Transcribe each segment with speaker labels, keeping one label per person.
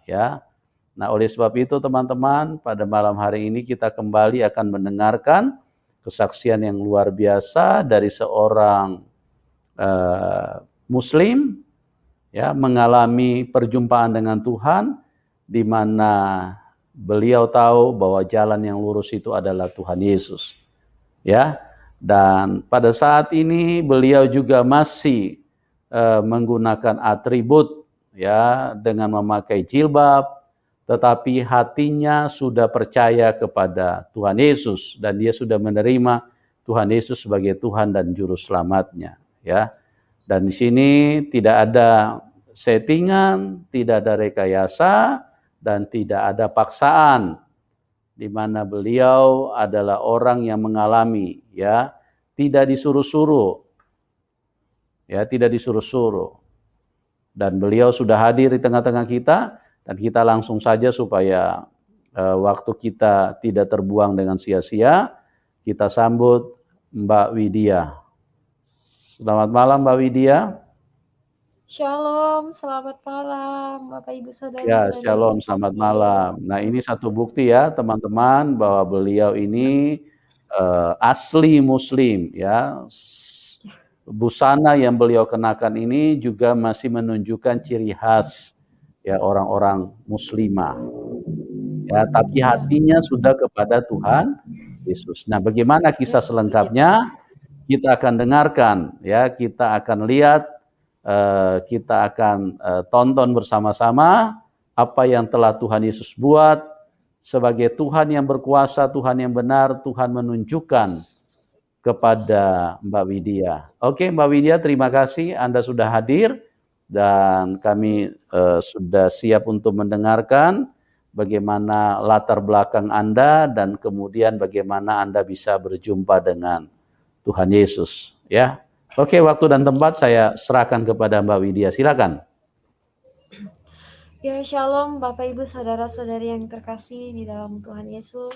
Speaker 1: ya. Nah, oleh sebab itu teman-teman, pada malam hari ini kita kembali akan mendengarkan kesaksian yang luar biasa dari seorang Muslim, ya, mengalami perjumpaan dengan Tuhan, di mana beliau tahu bahwa jalan yang lurus itu adalah Tuhan Yesus, ya. Dan pada saat ini beliau juga masih menggunakan atribut, ya, dengan memakai jilbab, tetapi hatinya sudah percaya kepada Tuhan Yesus dan dia sudah menerima Tuhan Yesus sebagai Tuhan dan juru selamatnya, ya. Dan di sini tidak ada settingan, tidak ada rekayasa, dan tidak ada paksaan, di mana beliau adalah orang yang mengalami, ya, tidak disuruh-suruh, ya, tidak disuruh-suruh. Dan beliau sudah hadir di tengah-tengah kita, dan kita langsung saja supaya waktu kita tidak terbuang dengan sia-sia, kita sambut Mbak Widya. Selamat malam Mbak Widya.
Speaker 2: Shalom, selamat malam Bapak Ibu
Speaker 1: Ya,
Speaker 2: Saudara-saudari yang
Speaker 1: shalom, selamat
Speaker 2: terkasih.
Speaker 1: malam. Nah, ini satu bukti ya teman-teman bahwa beliau ini asli Muslim, ya. Busana yang beliau kenakan ini juga masih menunjukkan ciri khas, ya, orang-orang muslimah, ya, tapi
Speaker 2: Ya,
Speaker 1: hatinya sudah kepada Tuhan Yesus. Nah, bagaimana kisah
Speaker 2: yes, puji
Speaker 1: selengkapnya?
Speaker 2: Tuhan.
Speaker 1: Kita akan dengarkan, ya, kita akan lihat, kita akan tonton bersama-sama apa yang telah Tuhan Yesus buat sebagai Tuhan yang berkuasa, Tuhan yang benar, Tuhan menunjukkan kepada Mbak Widya. Oke, Mbak Widya, terima kasih Anda sudah hadir dan kami sudah siap untuk mendengarkan bagaimana latar belakang Anda dan kemudian bagaimana Anda bisa berjumpa dengan Tuhan Yesus, ya. Oke, waktu dan tempat saya serahkan kepada Mbak Widya. Silakan.
Speaker 2: Ya, shalom Bapak Ibu Saudara-saudari yang terkasih di dalam Tuhan Yesus.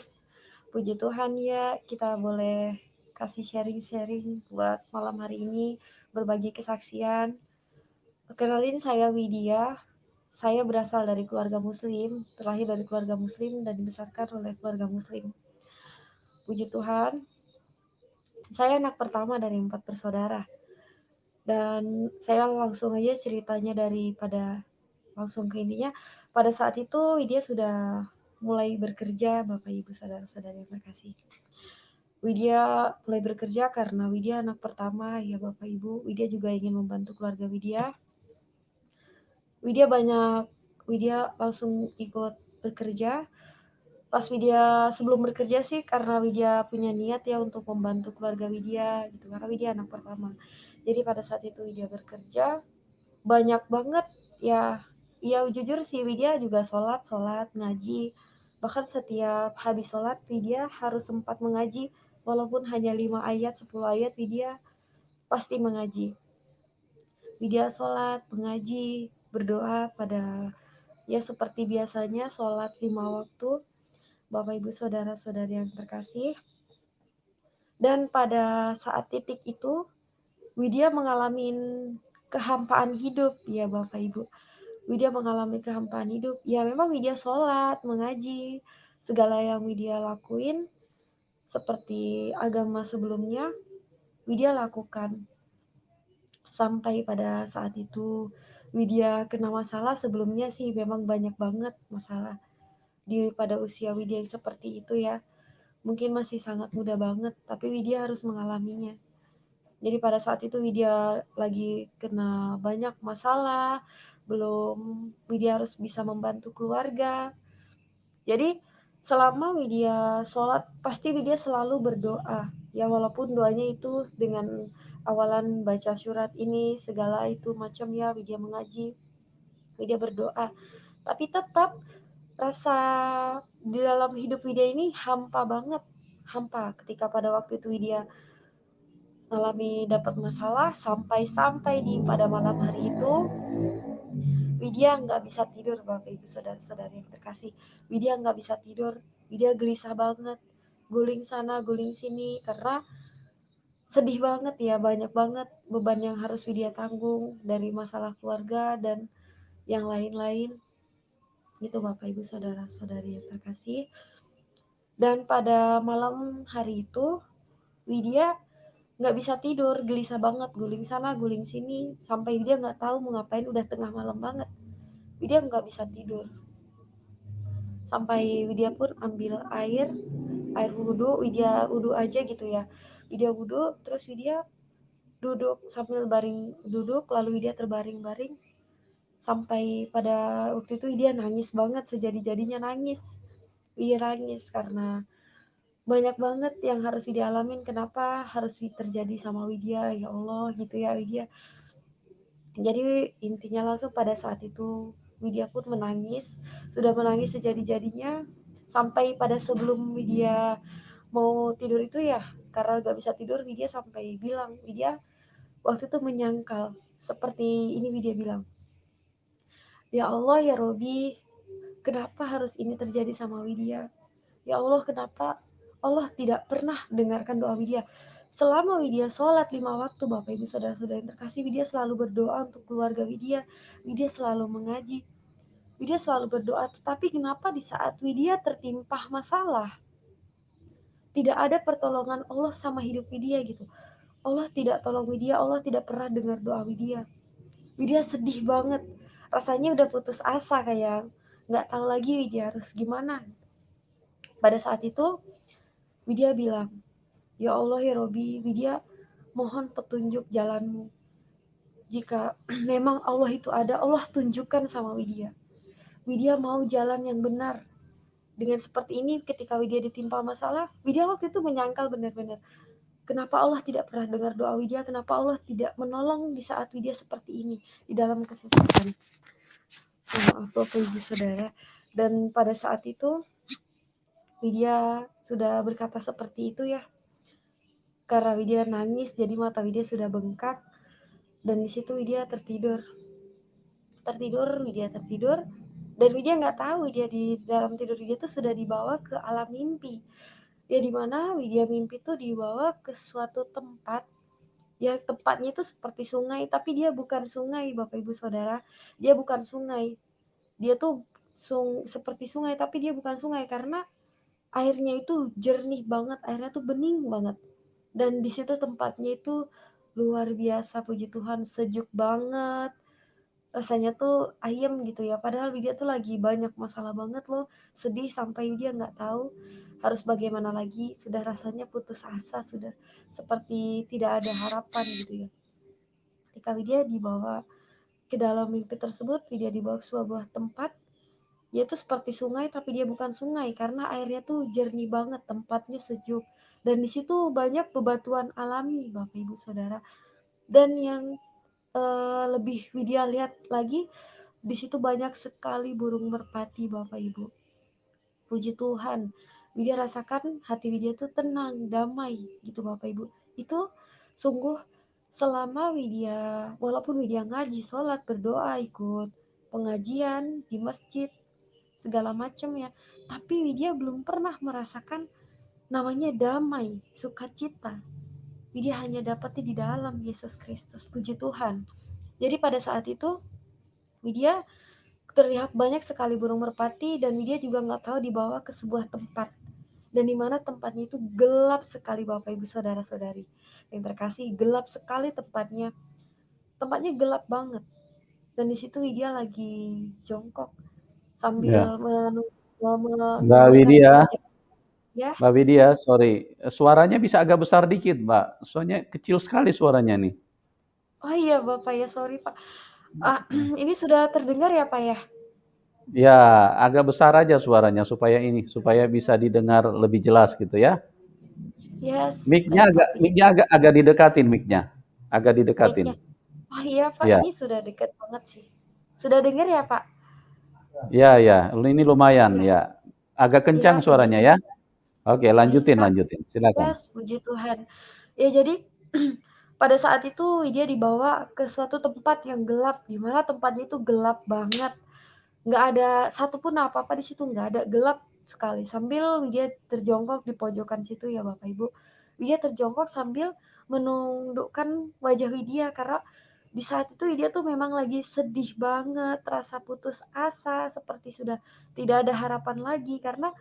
Speaker 2: Puji Tuhan ya, kita boleh kasih sharing-sharing buat malam hari ini, berbagi kesaksian. Kenalin, saya Widya. Saya berasal dari keluarga Muslim, terlahir dari keluarga Muslim dan dibesarkan oleh keluarga Muslim. Puji Tuhan, saya anak pertama dari 4 bersaudara. Dan saya langsung aja ceritanya daripada langsung ke intinya. Pada saat itu Widya sudah mulai bekerja, Bapak Ibu Saudara-saudari yang terkasih. Widya mulai bekerja karena Widya anak pertama ya Bapak Ibu. Widya juga ingin membantu keluarga Widya. Widya langsung ikut bekerja. Pas Widya sebelum bekerja sih karena Widya punya niat ya untuk membantu keluarga Widya gitu, karena Widya anak pertama. Jadi pada saat itu Widya bekerja banyak banget ya. Ya jujur sih Widya juga sholat ngaji, bahkan setiap habis sholat Widya harus sempat mengaji, walaupun hanya 5 ayat 10 ayat Widya pasti mengaji. Widya sholat mengaji berdoa pada ya seperti biasanya sholat 5 waktu, Bapak Ibu Saudara-saudari yang terkasih. Dan pada saat titik itu Widya mengalami kehampaan hidup ya Bapak Ibu. Widya mengalami kehampaan hidup. Ya memang Widya sholat, mengaji, segala yang Widya lakuin seperti agama sebelumnya, Widya lakukan. Sampai pada saat itu Widya kena masalah. Sebelumnya sih memang banyak banget masalah pada usia Widya yang seperti itu ya. Mungkin masih sangat muda banget, tapi Widya harus mengalaminya. Jadi pada saat itu Widya lagi kena banyak masalah, belum Widya harus bisa membantu keluarga. Jadi selama Widya sholat, pasti Widya selalu berdoa. Ya walaupun doanya itu dengan awalan baca surat ini, segala itu macam ya, Widya mengaji, Widya berdoa. Tapi tetap rasa di dalam hidup Widya ini hampa banget. Hampa ketika pada waktu itu Widya mengalami dapat masalah, sampai di pada malam hari itu Widya nggak bisa tidur, Bapak Ibu Saudara-saudari yang terkasih. Widya nggak bisa tidur, Widya gelisah banget, guling sana guling sini karena sedih banget ya, banyak banget beban yang harus Widya tanggung dari masalah keluarga dan yang lain-lain. Gitu Bapak Ibu Saudara-saudari yang terkasih. Dan pada malam hari itu Widya nggak bisa tidur, gelisah banget, guling sana guling sini, sampai Widya nggak tahu mau ngapain, udah tengah malam banget. Widya nggak bisa tidur. Sampai Widya pun ambil air wudhu, Widya wudhu aja gitu ya. Widya wudhu, terus Widya duduk sambil duduk, lalu Widya terbaring-baring. Sampai pada waktu itu Widya nangis banget, sejadi-jadinya nangis. Widya nangis karena banyak banget yang harus Widya alamin, kenapa harus terjadi sama Widya, ya Allah gitu ya Widya. Jadi intinya langsung pada saat itu Widya pun menangis, sudah menangis sejadi-jadinya, sampai pada sebelum Widya mau tidur itu ya, karena gak bisa tidur, Widya sampai bilang, Widya waktu itu menyangkal seperti ini. Widya bilang, ya Allah ya Robi, kenapa harus ini terjadi sama Widya? Ya Allah, kenapa Allah tidak pernah dengarkan doa Widya? Selama Widya sholat 5 waktu, Bapak Ibu Saudara-saudara yang terkasih, Widya selalu berdoa untuk keluarga Widya. Widya selalu mengaji. Widya selalu berdoa, tetapi kenapa di saat Widya tertimpa masalah, tidak ada pertolongan Allah sama hidup Widya gitu. Allah tidak tolong Widya, Allah tidak pernah dengar doa Widya. Widya sedih banget. Rasanya udah putus asa, kayak nggak tahu lagi Widya harus gimana. Pada saat itu Widya bilang, ya Allah ya Robi, Widya mohon petunjuk jalanmu. Jika memang Allah itu ada, Allah tunjukkan sama Widya. Widya mau jalan yang benar. Dengan seperti ini, ketika Widya ditimpa masalah, Widya waktu itu menyangkal benar-benar, kenapa Allah tidak pernah dengar doa Widya, kenapa Allah tidak menolong di saat Widya seperti ini, di dalam kesusahan. Maaf Bapak Ibu Saudara. Dan pada saat itu, Widya sudah berkata seperti itu ya. Karena Widya nangis, jadi mata Widya sudah bengkak. Dan di situ Widya tertidur. Widya tertidur. Dan Widya nggak tahu Widya di dalam tidur Widya tuh sudah dibawa ke alam mimpi. Ya dimana Widya mimpi tuh dibawa ke suatu tempat. Ya tempatnya itu seperti sungai, tapi dia bukan sungai Bapak Ibu Saudara. Dia bukan sungai. Dia tuh seperti sungai, tapi dia bukan sungai karena airnya itu jernih banget, airnya tuh bening banget. Dan di situ tempatnya itu luar biasa, puji Tuhan, sejuk banget. Rasanya tuh ayem gitu ya. Padahal Widya tuh lagi banyak masalah banget loh. Sedih sampai Widya nggak tahu harus bagaimana lagi. Sudah rasanya putus asa, sudah seperti tidak ada harapan gitu ya. Ketika Widya dibawa ke dalam mimpi tersebut, Widya dibawa ke sebuah tempat, yaitu seperti sungai, tapi dia bukan sungai karena airnya tuh jernih banget, tempatnya sejuk. Dan di situ banyak bebatuan alami, Bapak Ibu Saudara. Dan yang lebih Widya lihat lagi, di situ banyak sekali burung merpati, Bapak Ibu. Puji Tuhan, Widya rasakan hati Widya tuh tenang, damai gitu Bapak Ibu. Itu sungguh selama Widya, walaupun Widya ngaji, sholat, berdoa, ikut pengajian di masjid, segala macam ya, tapi Widya belum pernah merasakan namanya damai, sukacita. Widya hanya dapatnya di dalam Yesus Kristus. Puji Tuhan. Jadi pada saat itu Widya terlihat banyak sekali burung merpati, dan Widya juga nggak tahu dibawa ke sebuah tempat, dan di mana tempatnya itu gelap sekali Bapak Ibu Saudara-saudari yang terkasih, gelap sekali tempatnya gelap banget. Dan di situ Widya lagi jongkok
Speaker 1: Ya,
Speaker 2: sambil
Speaker 1: Mbak
Speaker 2: menundukkan
Speaker 1: Widya,
Speaker 2: wajah ya.
Speaker 1: Mbak Widya, sorry, suaranya bisa agak besar dikit, Mbak. Soalnya kecil sekali suaranya nih.
Speaker 2: Oh iya Bapak ya, sorry Pak. Ini sudah terdengar ya Pak ya?
Speaker 1: Ya, agak besar aja suaranya supaya bisa didengar lebih jelas gitu ya.
Speaker 2: Yes,
Speaker 1: Mic-nya
Speaker 2: baik Pak.
Speaker 1: agak mic-nya agak didekatin mic-nya. Agak didekatin.
Speaker 2: Mic-nya. Oh iya Pak,
Speaker 1: Ya.
Speaker 2: ini sudah dekat banget sih. Sudah dengar ya Pak?
Speaker 1: Ya, ya. Ini lumayan
Speaker 2: Ya,
Speaker 1: ya. Agak
Speaker 2: ya
Speaker 1: kencang
Speaker 2: puji
Speaker 1: suaranya ya.
Speaker 2: Tuhan.
Speaker 1: Oke,
Speaker 2: Baik
Speaker 1: lanjutin,
Speaker 2: Pak.
Speaker 1: lanjutin. Silakan.
Speaker 2: Yes, puji Tuhan. Ya jadi pada saat itu dia dibawa ke suatu tempat yang gelap, di mana tempatnya itu gelap banget. Nggak ada satupun apa-apa di situ, nggak ada, gelap sekali. Sambil dia terjongkok di pojokan situ ya Bapak Ibu. Dia terjongkok sambil menundukkan wajah Widya karena Di saat itu Widya tuh memang lagi sedih banget, rasa putus asa, seperti sudah tidak ada harapan lagi karena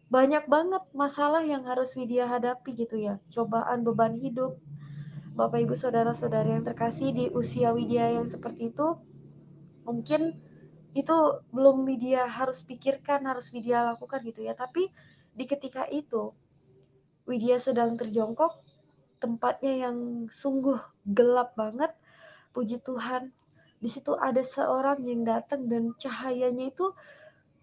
Speaker 2: banyak banget masalah yang harus Widya hadapi gitu ya, cobaan, beban hidup. Bapak Ibu saudara-saudara yang terkasih, di usia Widya yang seperti itu, mungkin itu belum Widya harus pikirkan, harus Widya lakukan gitu ya. Tapi di ketika itu Widya sedang terjongkok, tempatnya yang sungguh gelap banget. Puji Tuhan, di situ ada seorang yang datang dan cahayanya itu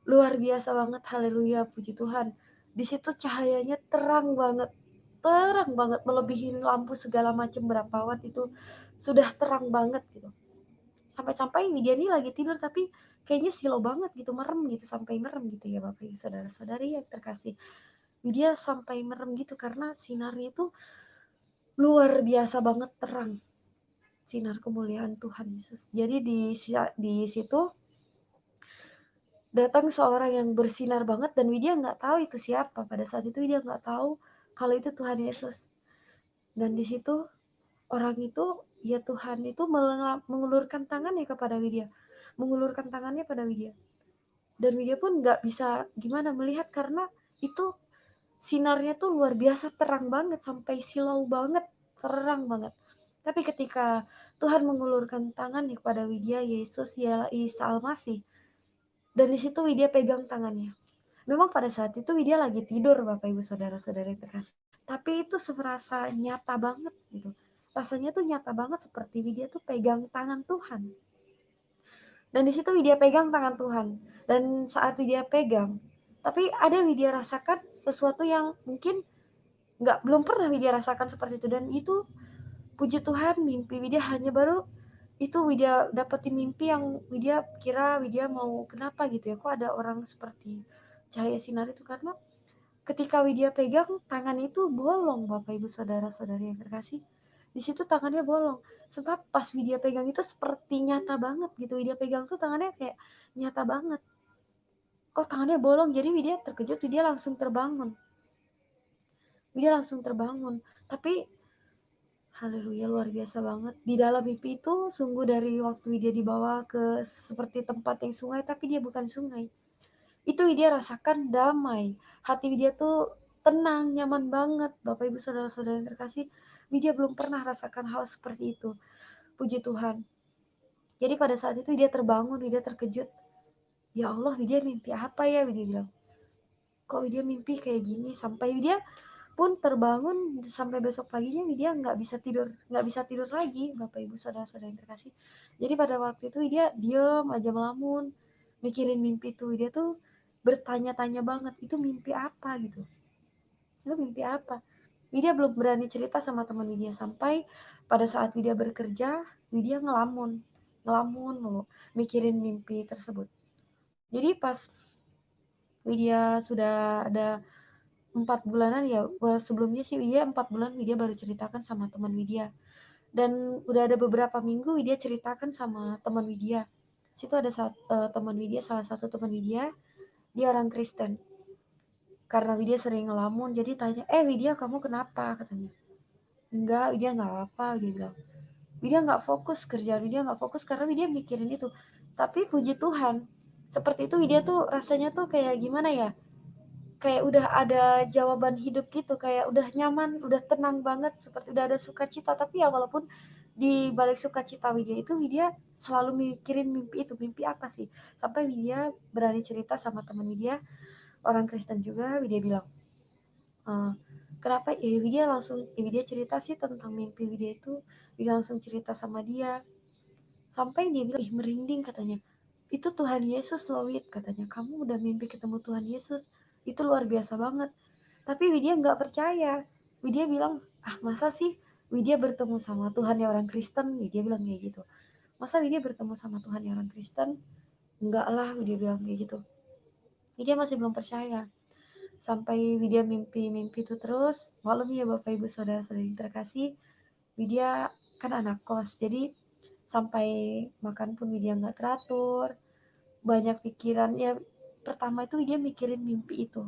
Speaker 2: luar biasa banget. Haleluya, puji Tuhan. Di situ cahayanya terang banget melebihi lampu segala macam berapa watt, itu sudah terang banget gitu. Sampai-sampai Widya ini lagi tidur tapi kayaknya silau banget gitu, merem gitu, sampai merem gitu ya Bapak Ibu saudara-saudari yang terkasih. Widya sampai merem gitu karena sinarnya itu luar biasa banget terang, sinar kemuliaan Tuhan Yesus. Jadi di situ datang seorang yang bersinar banget dan Widya nggak tahu itu siapa. Pada saat itu Widya nggak tahu kalau itu Tuhan Yesus. Dan di situ orang itu, ya Tuhan itu mengulurkan tangannya kepada Widya, mengulurkan tangannya pada Widya. Dan Widya pun nggak bisa gimana melihat karena itu sinarnya tuh luar biasa terang banget, sampai silau banget, terang banget. Tapi ketika Tuhan mengulurkan tangannya kepada Widya, Yesus ya Isa Al-Masih, dan di situ Widya pegang tangannya. Memang pada saat itu Widya lagi tidur Bapak Ibu saudara-saudara yang terkasih. Tapi itu serasa nyata banget gitu. Rasanya tuh nyata banget seperti Widya tuh pegang tangan Tuhan. Dan di situ Widya pegang tangan Tuhan. Dan saat Widya pegang, tapi ada Widya rasakan sesuatu yang mungkin belum pernah Widya rasakan seperti itu. Dan itu puji Tuhan, mimpi Widya hanya baru itu Widya dapetin mimpi yang Widya kira Widya mau kenapa gitu ya, kok ada orang seperti cahaya sinar itu, karena ketika Widya pegang tangan itu bolong Bapak Ibu saudara-saudari yang terkasih. Di situ tangannya bolong. Sebab pas Widya pegang itu seperti nyata banget gitu. Widya pegang tuh tangannya kayak nyata banget. Kok tangannya bolong? Jadi Widya terkejut, Widya langsung terbangun. Widya langsung terbangun. Tapi haleluya, luar biasa banget. Di dalam mimpi itu sungguh dari waktu Widya dibawa ke seperti tempat yang sungai, tapi dia bukan sungai. Itu Widya rasakan damai. Hati Widya tuh tenang, nyaman banget. Bapak Ibu saudara-saudara yang terkasih, Widya belum pernah rasakan hal seperti itu. Puji Tuhan. Jadi pada saat itu Widya terbangun, Widya terkejut. Ya Allah, Widya mimpi apa ya? Widya bilang, kok Widya mimpi kayak gini? Sampai Widya pun terbangun, sampai besok paginya Widya nggak bisa tidur lagi, Bapak Ibu saudara-saudara yang terkasih. Jadi pada waktu itu Widya diem aja melamun, mikirin mimpi itu. Widya tuh bertanya-tanya banget, itu mimpi apa gitu? Itu mimpi apa? Widya belum berani cerita sama teman Widya, sampai pada saat Widya bekerja, Widya ngelamun mulu, mikirin mimpi tersebut. Jadi pas Widya sudah ada 4 bulanan ya, sebelumnya sih Widya 4 bulan Widya baru ceritakan sama teman Widya. Dan udah ada beberapa minggu Widya ceritakan sama teman Widya. Situ ada teman Widya, salah satu teman Widya, dia orang Kristen. Karena Widya sering ngelamun, jadi tanya, Widya kamu kenapa? Katanya. Enggak, Widya nggak apa-apa, dia bilang. Widya nggak fokus kerjaan, Widya nggak fokus karena Widya mikirin itu. Tapi puji Tuhan, seperti itu Widya tuh rasanya tuh kayak gimana ya? Kayak udah ada jawaban hidup gitu, kayak udah nyaman, udah tenang banget, seperti udah ada sukacita. Tapi ya walaupun di balik sukacita Widya itu, Widya selalu mikirin mimpi itu, mimpi apa sih? Sampai Widya berani cerita sama teman Widya, orang Kristen juga. Widya bilang, kenapa ya? Widya cerita sih tentang mimpi Widya itu. Widya langsung cerita sama dia, sampai dia bilang, merinding katanya, itu Tuhan Yesus loh Wid, katanya, kamu udah mimpi ketemu Tuhan Yesus, itu luar biasa banget. Tapi Widya nggak percaya. Widya bilang, masa sih Widya bertemu sama Tuhan yang orang Kristen? Widya bilang kayak gitu. Masa Widya bertemu sama Tuhan yang orang Kristen? Enggak lah, Widya bilang kayak gitu. Widya masih belum percaya. Sampai Widya mimpi-mimpi itu terus. Malam ya Bapak Ibu Saudara-saudari yang terkasih, Widya kan anak kos, jadi sampai makan pun Widya nggak teratur, banyak pikiran ya. Pertama itu Widya mikirin mimpi itu,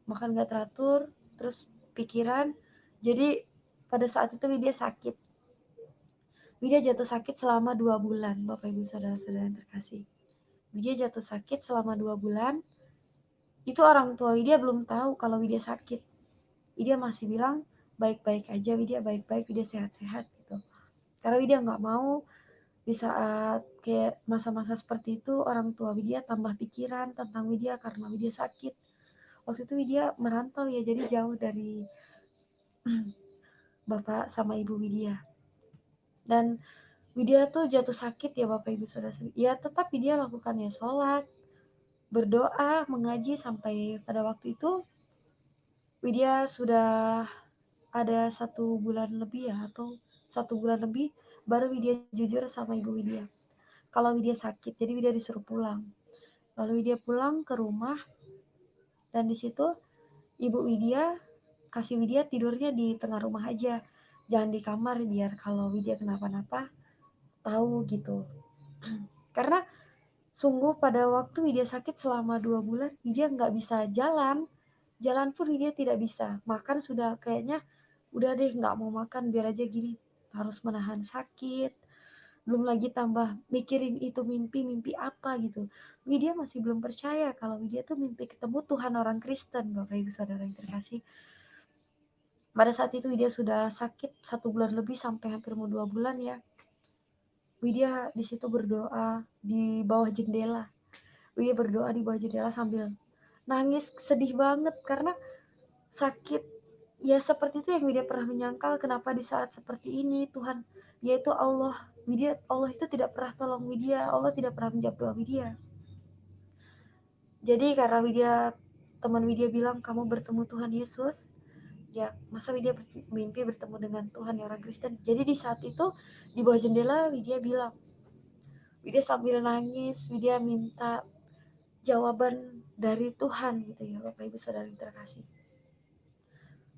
Speaker 2: makan nggak teratur, terus pikiran. Jadi pada saat itu Widya sakit. Widya jatuh sakit selama 2 bulan, Bapak Ibu Saudara-saudara yang terkasih. Widya jatuh sakit selama 2 bulan. Itu orang tua Widya belum tahu kalau Widya sakit. Widya masih bilang baik-baik aja, Widya baik-baik, Widya sehat-sehat gitu. Karena Widya nggak mau di saat kayak masa-masa seperti itu orang tua Widya tambah pikiran tentang Widya karena Widya sakit. Waktu itu Widya merantau ya, jadi jauh dari Bapak sama Ibu Widya. Dan Widya tuh jatuh sakit ya Bapak Ibu Saudara. Ya tetap Widya lakukan ya sholat, berdoa, mengaji sampai pada waktu itu Widya sudah ada 1 bulan lebih ya, atau 1 bulan lebih baru Widya jujur sama Ibu Widya. Kalau Widya sakit, jadi Widya disuruh pulang. Lalu Widya pulang ke rumah dan di situ Ibu Widya kasih Widya tidurnya di tengah rumah aja, jangan di kamar biar kalau Widya kenapa-napa tahu gitu. Karena sungguh pada waktu Widya sakit selama 2 bulan, Widya nggak bisa jalan. Jalan pun Widya tidak bisa. Makan sudah kayaknya udah deh nggak mau makan, biar aja gini. Harus menahan sakit. Belum lagi tambah mikirin itu mimpi apa gitu. Widya masih belum percaya kalau Widya tuh mimpi ketemu Tuhan orang Kristen, Bapak Ibu Saudara yang terkasih. Pada saat itu Widya sudah sakit 1 bulan lebih sampai hampir mau 2 bulan ya. Widya di situ berdoa di bawah jendela. Widya berdoa di bawah jendela sambil nangis sedih banget karena sakit ya seperti itu yang Widya pernah menyangkal. Kenapa di saat seperti ini Tuhan, yaitu Allah, Allah itu tidak pernah tolong Widya, Allah tidak pernah menjawab doa Widya. Jadi karena teman Widya bilang kamu bertemu Tuhan Yesus, ya masa Widya mimpi bertemu dengan Tuhan yang orang Kristen. Jadi di saat itu di bawah jendela Widya sambil nangis, Widya minta jawaban dari Tuhan gitu ya Bapak Ibu Saudara yang terkasih.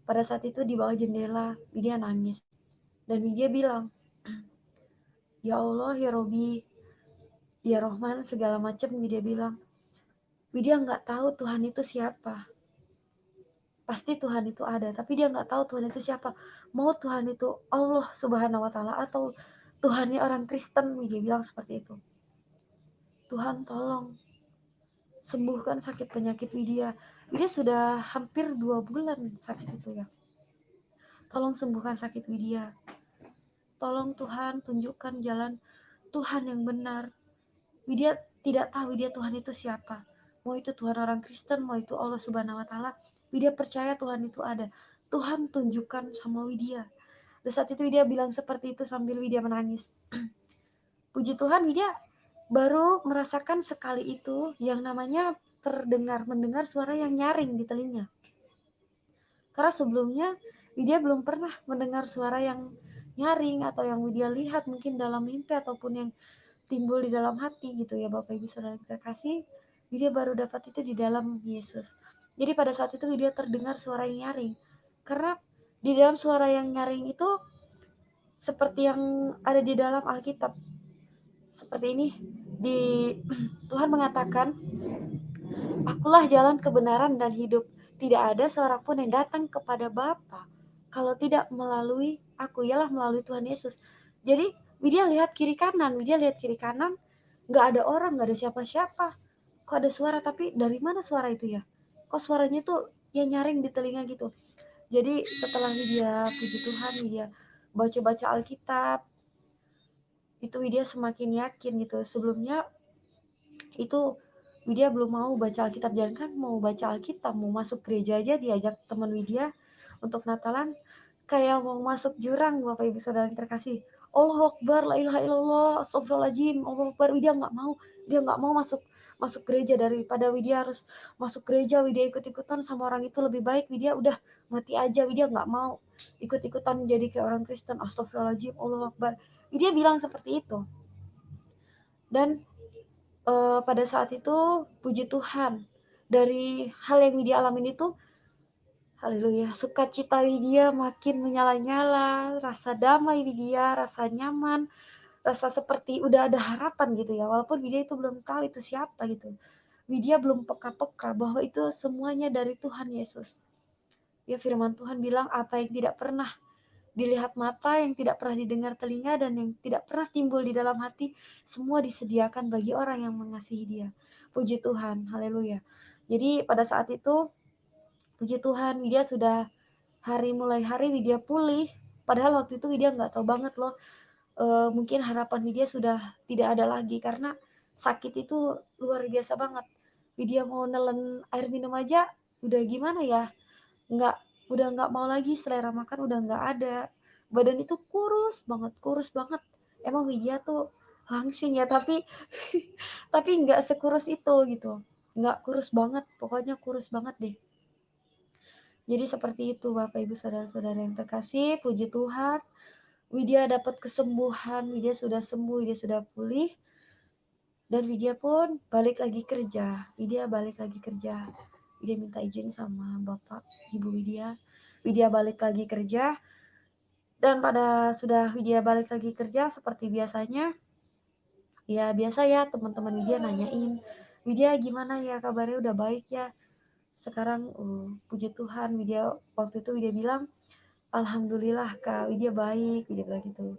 Speaker 2: Pada saat itu di bawah jendela Widya nangis dan Widya bilang, ya Allah, ya Robi, ya Rohman, segala macam. Widya bilang, Widya nggak tahu Tuhan itu siapa. Pasti Tuhan itu ada, tapi dia nggak tahu Tuhan itu siapa. Mau Tuhan itu Allah Subhanahu Wa Taala atau Tuhannya orang Kristen, Widya bilang seperti itu. Tuhan tolong sembuhkan sakit penyakit Widya. Widya sudah hampir 2 bulan sakit itu ya. Tolong sembuhkan sakit Widya. Tolong Tuhan tunjukkan jalan Tuhan yang benar. Widya tidak tahu Widya Tuhan itu siapa. Mau itu Tuhan orang Kristen, mau itu Allah Subhanahu Wa Taala. Widya percaya Tuhan itu ada. Tuhan tunjukkan sama Widya. Dan saat itu Widya bilang seperti itu sambil Widya menangis. Puji Tuhan, Widya baru merasakan sekali itu yang namanya mendengar suara yang nyaring di telinga. Karena sebelumnya Widya belum pernah mendengar suara yang nyaring atau yang Widya lihat mungkin dalam mimpi ataupun yang timbul di dalam hati gitu ya Bapak Ibu Saudara yang terkasih. Widya baru dapat itu di dalam Yesus. Jadi pada saat itu Widya terdengar suara yang nyaring. Karena di dalam suara yang nyaring itu seperti yang ada di dalam Alkitab. Seperti ini di Tuhan mengatakan, akulah jalan kebenaran dan hidup. Tidak ada seorang pun yang datang kepada Bapa kalau tidak melalui aku, ialah melalui Tuhan Yesus. Jadi Widya lihat kiri kanan, nggak ada orang, nggak ada siapa-siapa. Kok ada suara, tapi dari mana suara itu ya? Kok suaranya tuh ya nyaring di telinga gitu. Jadi setelah Widya puji Tuhan, Widya baca-baca Alkitab, itu Widya semakin yakin gitu. Sebelumnya itu Widya belum mau baca Alkitab, jangan kan mau baca Alkitab, mau masuk gereja aja diajak teman Widya untuk Natalan kayak mau masuk jurang Bapak Ibu Saudara yang terkasih. Allahu Akbar, la ilaha illallah, astagfirullahaladzim, Allahu Akbar. Widya nggak mau masuk gereja. Daripada Widya harus masuk gereja, Widya ikut-ikutan sama orang itu lebih baik Widya udah mati aja. Widya nggak mau ikut-ikutan jadi kayak orang Kristen. Astagfirullahaladzim, Allahu Akbar. Widya bilang seperti itu. Dan pada saat itu puji Tuhan, dari hal yang Widya alamin itu, haleluya, sukacita Widya makin menyala-nyala, rasa damai Widya, rasa nyaman, rasa seperti udah ada harapan gitu ya. Walaupun Widya itu belum tahu itu siapa gitu. Widya belum peka-peka bahwa itu semuanya dari Tuhan Yesus. Ya firman Tuhan bilang apa yang tidak pernah dilihat mata, yang tidak pernah didengar telinga, dan yang tidak pernah timbul di dalam hati, semua disediakan bagi orang yang mengasihi Dia. Puji Tuhan, haleluya. Jadi pada saat itu, puji Tuhan, Widya sudah mulai hari Widya pulih. Padahal waktu itu Widya nggak tahu banget loh, mungkin harapan Widya sudah tidak ada lagi karena sakit itu luar biasa banget. Widya mau nelen air minum aja udah gimana ya, nggak udah nggak mau lagi, selera makan udah nggak ada, badan itu kurus banget. Emang Widya tuh langsing ya, tapi tapi nggak sekurus itu gitu, nggak kurus banget, pokoknya kurus banget deh. Jadi seperti itu Bapak Ibu Saudara-saudara yang terkasih, puji Tuhan, Widya dapat kesembuhan, Widya sudah sembuh, Widya sudah pulih, dan Widya pun balik lagi kerja. Widya balik lagi kerja. Widya minta izin sama Bapak Ibu Widya. Widya balik lagi kerja, dan pada sudah Widya balik lagi kerja seperti biasanya, ya biasa ya teman-teman Widya nanyain, Widya gimana ya kabarnya, udah baik ya sekarang? Puji Tuhan, Widya waktu itu Widya bilang, Alhamdulillah Kak, Widya baik, Widya bilang gitu.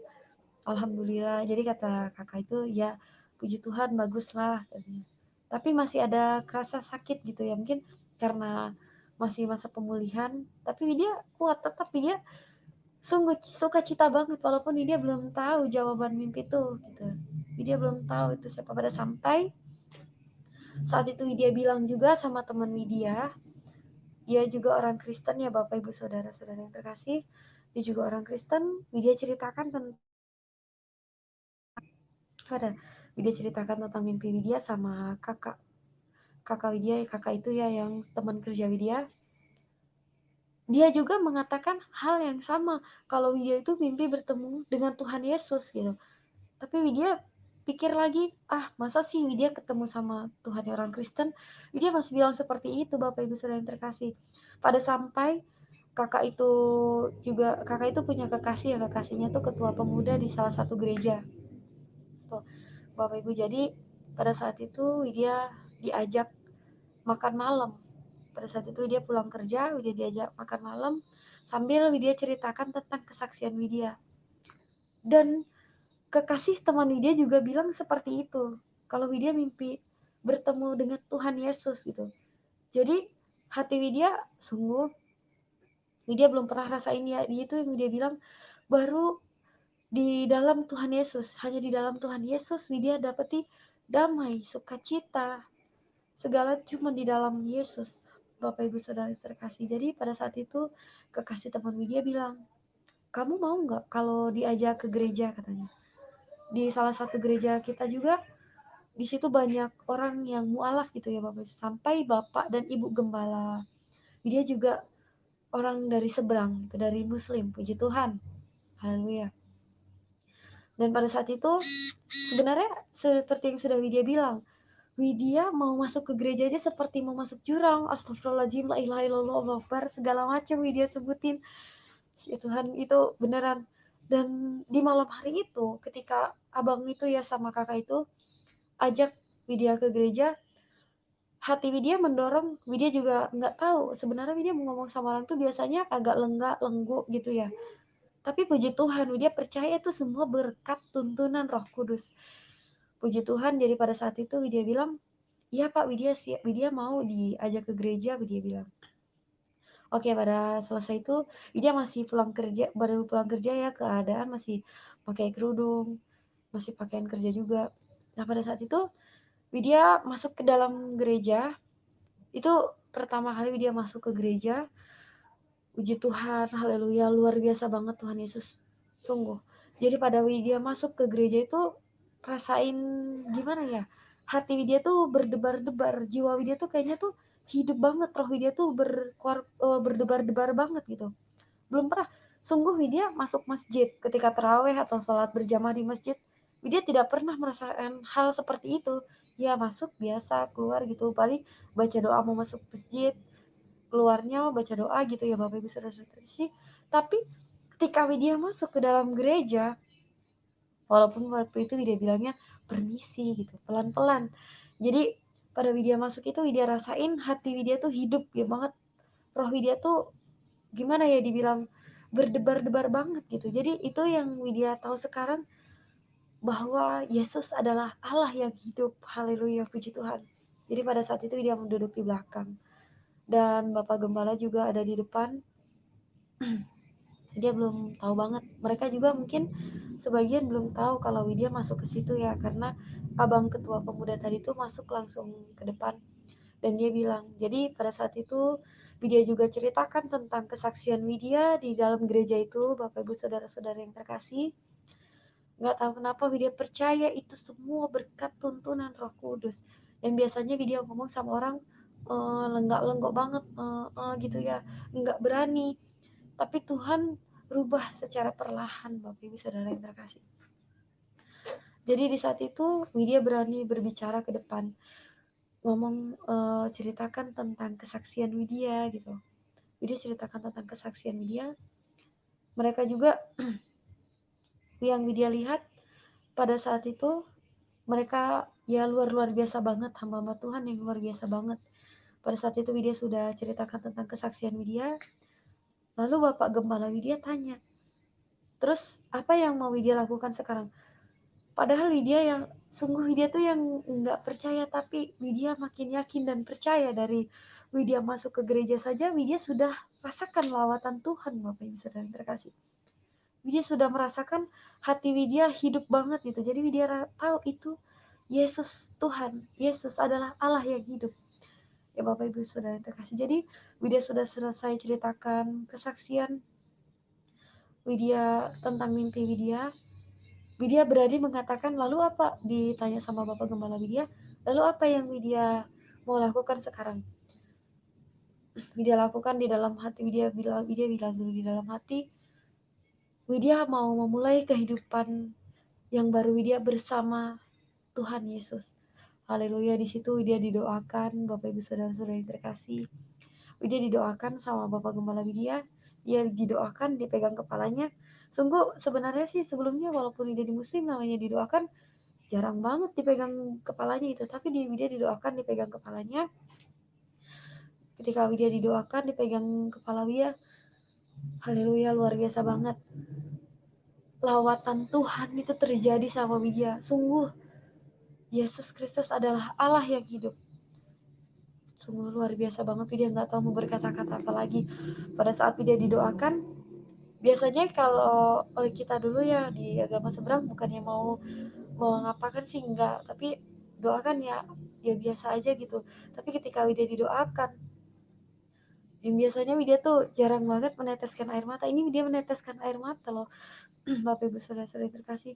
Speaker 2: Alhamdulillah. Jadi kata kakak itu, ya puji Tuhan baguslah katanya. Tapi masih ada kerasa sakit gitu ya, mungkin karena masih masa pemulihan. Tapi Widya kuat, tetap Widya sungguh suka cita banget walaupun Widya belum tahu jawaban mimpi itu gitu. Widya belum tahu itu siapa, pada sampai saat itu Widya bilang juga sama teman Widya, dia juga orang Kristen ya Bapak Ibu Saudara-saudara yang terkasih, dia juga orang Kristen. Widya ceritakan tentang Widya ceritakan tentang mimpi Widya sama kakak Widya, kakak itu ya yang teman kerja Widya. Dia juga mengatakan hal yang sama, kalau Widya itu mimpi bertemu dengan Tuhan Yesus gitu. Tapi Widya pikir lagi, masa sih Widya ketemu sama Tuhan orang Kristen? Widya masih bilang seperti itu Bapak Ibu Saudara yang terkasih. Pada sampai kakak itu punya kekasih ya, kekasihnya tuh ketua pemuda di salah satu gereja tuh Bapak Ibu. Jadi pada saat itu Widya diajak makan malam. Pada saat itu Widya pulang kerja, Widya diajak makan malam sambil Widya ceritakan tentang kesaksian Widya. Dan kekasih teman Widya juga bilang seperti itu, kalau Widya mimpi bertemu dengan Tuhan Yesus gitu. Jadi hati Widya sungguh, Widya belum pernah rasain ya, itu yang Widya bilang, baru di dalam Tuhan Yesus, hanya di dalam Tuhan Yesus Widya dapati damai, sukacita, segala cuma di dalam Yesus. Bapak Ibu Saudara terkasih. Jadi pada saat itu kekasih teman Widya bilang, kamu mau nggak kalau diajak ke gereja katanya. Di salah satu gereja kita juga, di situ banyak orang yang mualaf gitu ya Bapak. Sampai Bapak dan Ibu Gembala Widya juga orang dari seberang, dari Muslim, puji Tuhan. Haleluya. Dan pada saat itu sebenarnya seperti yang sudah Widya bilang, Widya mau masuk ke gereja aja seperti mau masuk jurang. Astagfirullahaladzim, la ilaha illallah, Allahu Akbar, segala macam Widya sebutin. Ya Tuhan, itu beneran. Dan di malam hari itu, ketika abang itu ya sama kakak itu ajak Widya ke gereja, hati Widya mendorong. Widya juga nggak tahu sebenarnya Widya mau ngomong sama orang tuh biasanya agak lenggak gitu ya. Tapi puji Tuhan, Widya percaya itu semua berkat tuntunan Roh Kudus. Puji Tuhan, jadi pada saat itu Widya bilang, iya Pak, Widya mau diajak ke gereja, Widya bilang. Oke, pada selesai itu Widya masih baru pulang kerja ya, keadaan masih pakai kerudung, masih pakaian kerja juga. Nah pada saat itu Widya masuk ke dalam gereja, itu pertama kali Widya masuk ke gereja. Puji Tuhan, haleluya, luar biasa banget Tuhan Yesus, sungguh. Jadi pada Widya masuk ke gereja itu rasain gimana ya, hati Widya tuh berdebar-debar, jiwa Widya tuh kayaknya tuh hidup banget, roh Widya tuh berdebar-debar banget gitu. Belum pernah, sungguh Widya masuk masjid ketika terawih atau sholat berjamaah di masjid, Widya tidak pernah merasakan hal seperti itu. Ya masuk biasa, keluar gitu, paling baca doa mau masuk masjid, keluarnya baca doa gitu ya Bapak Ibu Saudara-saudara sih. Tapi ketika Widya masuk ke dalam gereja, walaupun waktu itu Widya bilangnya permisi gitu, pelan-pelan. Jadi pada Widya masuk itu Widya rasain hati Widya tuh hidup ya banget. Roh Widya tuh gimana ya dibilang, berdebar-debar banget gitu. Jadi itu yang Widya tahu sekarang, bahwa Yesus adalah Allah yang hidup. Haleluya, puji Tuhan. Jadi pada saat itu dia duduk di belakang dan Bapak Gembala juga ada di depan. Dia belum tahu banget. Mereka juga mungkin sebagian belum tahu kalau Widya masuk ke situ ya, karena abang ketua pemuda tadi tuh masuk langsung ke depan dan dia bilang, jadi pada saat itu Widya juga ceritakan tentang kesaksian Widya di dalam gereja itu. Bapak Ibu saudara-saudara yang terkasih, nggak tahu kenapa Widya percaya itu semua berkat tuntunan Roh Kudus. Dan biasanya Widya ngomong sama orang lenggak-lenggok banget, gitu ya, nggak berani. Tapi Tuhan rubah secara perlahan, Bapak Ibu saudara yang terkasih. Jadi di saat itu Widya berani berbicara ke depan, ngomong, ceritakan tentang kesaksian Widya gitu. Widya ceritakan tentang kesaksian Widya. Mereka juga yang Widya lihat pada saat itu, mereka ya luar biasa banget, hamba-hamba Tuhan yang luar biasa banget. Pada saat itu Widya sudah ceritakan tentang kesaksian Widya. Lalu Bapak Gembala Widya tanya, terus apa yang mau Widya lakukan sekarang? Padahal Widya tuh yang nggak percaya, tapi Widya makin yakin dan percaya. Dari Widya masuk ke gereja saja, Widya sudah rasakan lawatan Tuhan, Bapak Ibu saudara yang terkasih. Widya sudah merasakan hati Widya hidup banget gitu. Jadi Widya tahu itu Yesus Tuhan, Yesus adalah Allah yang hidup. Ya Bapak Ibu saudara yang terkasih. Jadi Widya sudah selesai ceritakan kesaksian Widya tentang mimpi Widya. Widya berani mengatakan, lalu apa? Ditanya sama Bapak Gembala Widya, lalu apa yang Widya mau lakukan sekarang? Widya lakukan di dalam hati. Widya bilang dulu di dalam hati, Widya mau memulai kehidupan yang baru Widya bersama Tuhan Yesus. Haleluya. Di situ Widya didoakan, Bapak Ibu saudara-saudara yang terkasih. Widya didoakan sama Bapak Gembala Widya. Dia didoakan, dipegang kepalanya. Sungguh sebenarnya sih sebelumnya walaupun Widya di muslim namanya didoakan, jarang banget dipegang kepalanya itu, tapi Widya didoakan dipegang kepalanya. Ketika Widya didoakan dipegang kepala Widya, haleluya, luar biasa banget. Lawatan Tuhan itu terjadi sama Widya. Sungguh Yesus Kristus adalah Allah yang hidup. Sungguh luar biasa banget. Widya nggak tahu mau berkata-kata apa lagi. Pada saat Widya didoakan, biasanya kalau kita dulu ya di agama seberang bukannya mau ngapakan sih, enggak, tapi doakan ya biasa aja gitu. Tapi ketika Widya didoakan, yang biasanya Widya tuh jarang banget meneteskan air mata, ini Widya meneteskan air mata loh. Bapak Ibu saudara-saudari terkasih,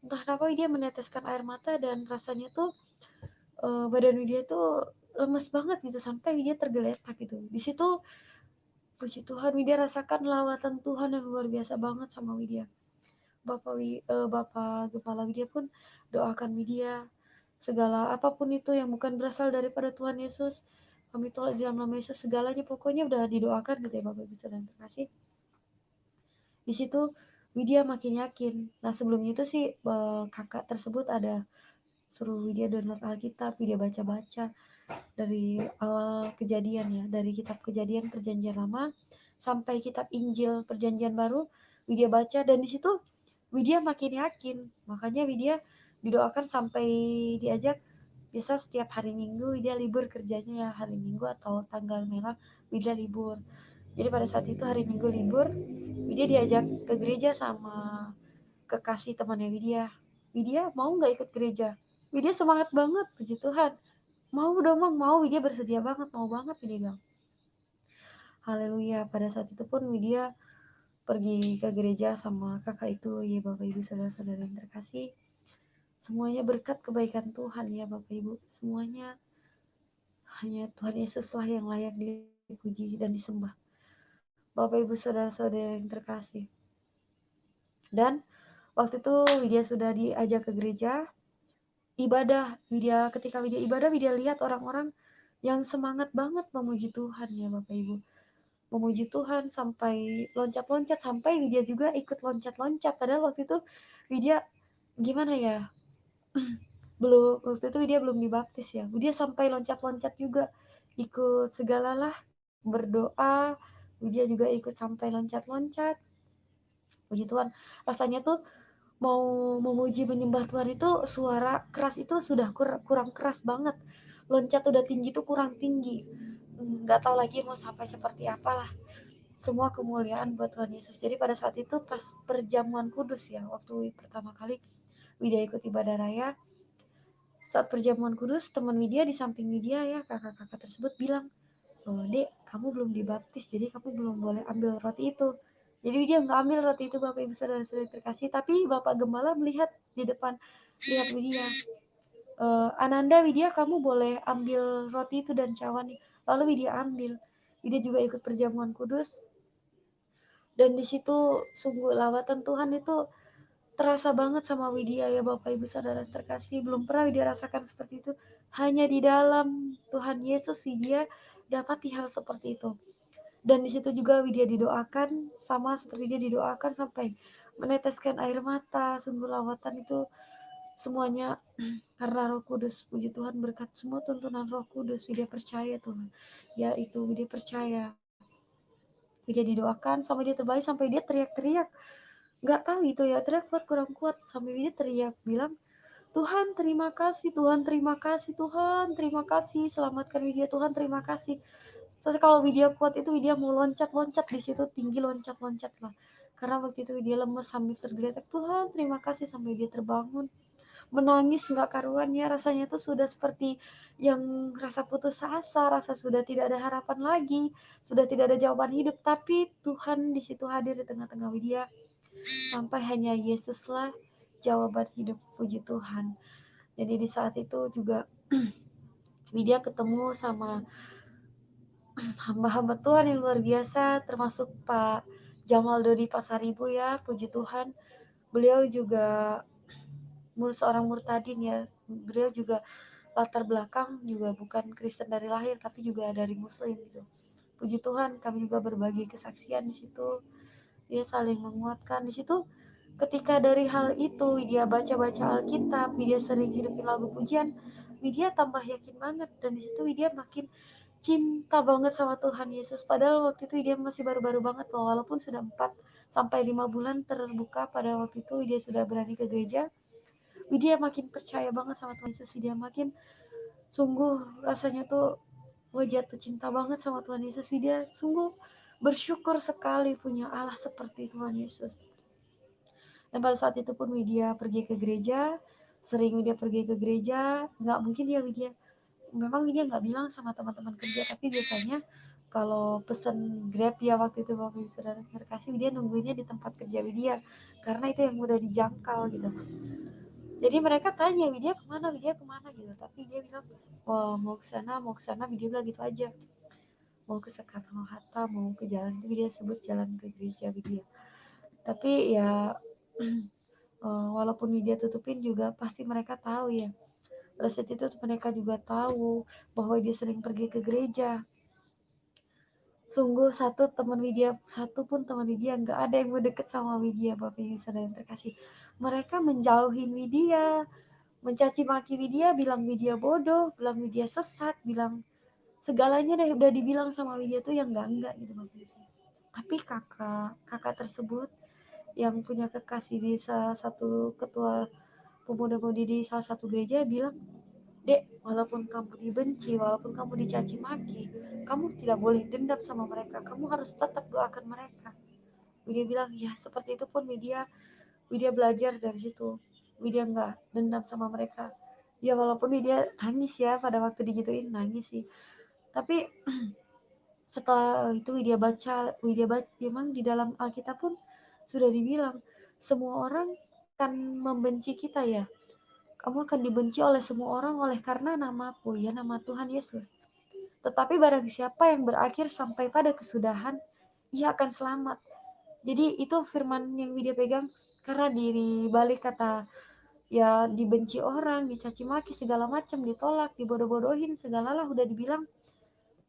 Speaker 2: entah kenapa Widya meneteskan air mata dan rasanya tuh badan Widya tuh lemes banget gitu, sampai Widya tergeletak gitu. Di situ puji Tuhan Widya rasakan lawatan Tuhan yang luar biasa banget sama Widya. Bapak Kepala Widya pun doakan Widya, segala apapun itu yang bukan berasal daripada Tuhan Yesus, kami tolak di dalam nama Yesus, segalanya pokoknya udah didoakan gitu ya Bapak Ibu saudara terkasih. Di situ Widya makin yakin. Nah sebelumnya itu sih kakak tersebut ada suruh Widya download Alkitab, Widya baca-baca dari awal Kejadian ya, dari kitab Kejadian Perjanjian Lama sampai kitab Injil Perjanjian Baru, Widya baca, dan di situ Widya makin yakin. Makanya Widya didoakan sampai diajak, biasa setiap hari Minggu Widya libur kerjanya ya, hari Minggu atau tanggal merah Widya libur. Jadi pada saat itu hari Minggu libur, Widya diajak ke gereja sama kekasih temannya Widya. Widya mau nggak ikut gereja? Widya semangat banget, puji Tuhan. Mau dong, mau. Widya bersedia banget, mau banget Widya bilang. Haleluya. Pada saat itu pun Widya pergi ke gereja sama kakak itu ya Bapak Ibu saudara-saudara yang terkasih. Semuanya berkat kebaikan Tuhan ya Bapak Ibu. Semuanya hanya Tuhan Yesus lah yang layak dipuji dan disembah. Bapak Ibu saudara-saudara yang terkasih. Dan waktu itu Widya sudah diajak ke gereja ibadah. Ketika Widya ibadah, Widya lihat orang-orang yang semangat banget memuji Tuhan ya Bapak Ibu. Memuji Tuhan sampai loncat-loncat, sampai Widya juga ikut loncat-loncat. Padahal waktu itu Widya gimana ya, waktu itu Widya belum dibaptis ya. Widya sampai loncat-loncat juga, ikut segalalah, berdoa, Widya juga ikut sampai loncat-loncat. Puji Tuhan, rasanya tuh mau memuji menyembah Tuhan itu suara keras itu sudah kurang keras banget. Loncat udah tinggi tuh kurang tinggi. Nggak tahu lagi mau sampai seperti apalah. Semua kemuliaan buat Tuhan Yesus. Jadi pada saat itu pas perjamuan kudus ya, waktu pertama kali Widya ikut ibadah raya, saat perjamuan kudus, teman Widya di samping Widya ya, kakak-kakak tersebut bilang, "Oh, Dek, kamu belum dibaptis, jadi kamu belum boleh ambil roti itu." Jadi dia nggak ambil roti itu, Bapak Ibu Saudara terkasih, tapi Bapak Gembala melihat di depan, lihat Widya, Ananda, Widya, kamu boleh ambil roti itu dan cawan. Lalu Widya ambil. Widya juga ikut perjamuan kudus, dan di situ sungguh lawatan Tuhan itu terasa banget sama Widya ya Bapak Ibu Saudara terkasih. Belum pernah Widya rasakan seperti itu. Hanya di dalam Tuhan Yesus Widya dapati hal seperti itu. Dan di situ juga Widya didoakan sama seperti dia didoakan sampai meneteskan air mata. Sungguh lawatan itu semuanya karena Roh Kudus. Puji Tuhan, berkat semua tuntunan Roh Kudus. Widya percaya Tuhan. Ya itu Widya percaya. Widya didoakan sampai dia terbalik, sampai dia teriak-teriak. Nggak tahu itu ya, teriak kuat kurang kuat sampai dia teriak bilang, Tuhan terima kasih, Tuhan terima kasih, Tuhan terima kasih, selamatkan Widya, Tuhan terima kasih. Terus kalau Widya kuat itu Widya mau loncat-loncat di situ, tinggi loncat-loncat lah. Karena waktu itu Widya lemes sambil tergeletak, Tuhan terima kasih, sampai dia terbangun. Menangis nggak karuannya, rasanya tuh sudah seperti yang rasa putus asa, rasa sudah tidak ada harapan lagi, sudah tidak ada jawaban hidup. Tapi Tuhan di situ hadir di tengah-tengah Widya, sampai hanya Yesuslah jawaban hidup. Puji Tuhan. Jadi di saat itu juga Widya ketemu sama hamba-hamba Tuhan yang luar biasa, termasuk Pak Jamal Dodi Pasaribu ya, puji Tuhan. Beliau juga seorang murtadin ya, beliau juga latar belakang juga bukan Kristen dari lahir, tapi juga dari Muslim gitu. Puji Tuhan, kami juga berbagi kesaksian di situ. Dia saling menguatkan di situ. Ketika dari hal itu dia baca-baca Alkitab, dia sering hidupin lagu pujian, Widya tambah yakin banget, dan di situ Widya makin cinta banget sama Tuhan Yesus. Padahal waktu itu dia masih baru-baru banget loh, walaupun sudah 4 sampai 5 bulan terbuka pada waktu itu dia sudah berani ke gereja. Widya makin percaya banget sama Tuhan Yesus, dia makin sungguh rasanya tuh jatuh cinta banget sama Tuhan Yesus. Widya sungguh bersyukur sekali punya Allah seperti Tuhan Yesus. Dan pada saat itu pun Widya pergi ke gereja, sering Widya pergi ke gereja, nggak mungkin ya Widya, memang Widya nggak bilang sama teman-teman kerja, tapi biasanya kalau pesen Grab ya waktu itu Bapak Saudara terkasih, Widya nungguinnya di tempat kerja Widya, karena itu yang mudah dijangkau gitu. Jadi mereka tanya Widya kemana gitu, tapi dia bilang, wah mau ke sana, Widya bilang gitu aja, mau ke Soekarno Hatta, mau ke jalan itu Widya sebut jalan ke gereja Widya. Tapi ya walaupun Widya tutupin juga pasti mereka tahu ya. Pada saat itu mereka juga tahu bahwa dia sering pergi ke gereja. Sungguh satu pun teman Widya nggak ada yang mau deket sama Widya, Bapak Ibu Saudara yang terkasih. Mereka menjauhin Widya, mencaci maki Widya, bilang Widya bodoh, bilang Widya sesat, bilang segalanya deh udah dibilang sama Widya tuh yang enggak gitu Bapak Ibu. Tapi kakak tersebut yang punya kekasih di salah satu ketua pemuda-pemudi di salah satu gereja bilang, Dek, walaupun kamu dibenci, walaupun kamu dicaci maki, kamu tidak boleh dendam sama mereka. Kamu harus tetap doakan mereka. Widya bilang, ya seperti itu pun Widya belajar dari situ. Widya nggak dendam sama mereka. Ya walaupun Widya nangis ya pada waktu digituin, nangis sih. Tapi setelah itu Widya baca, memang di dalam Alkitab pun sudah dibilang, semua orang akan membenci kita ya. Kamu akan dibenci oleh semua orang oleh karena namaku, ya nama Tuhan Yesus. Tetapi barang siapa yang berakhir sampai pada kesudahan, ia akan selamat. Jadi itu firman yang Widya pegang, karena di balik kata ya dibenci orang, dicaci maki segala macam, ditolak, dibodoh-bodohin, segala lah udah dibilang.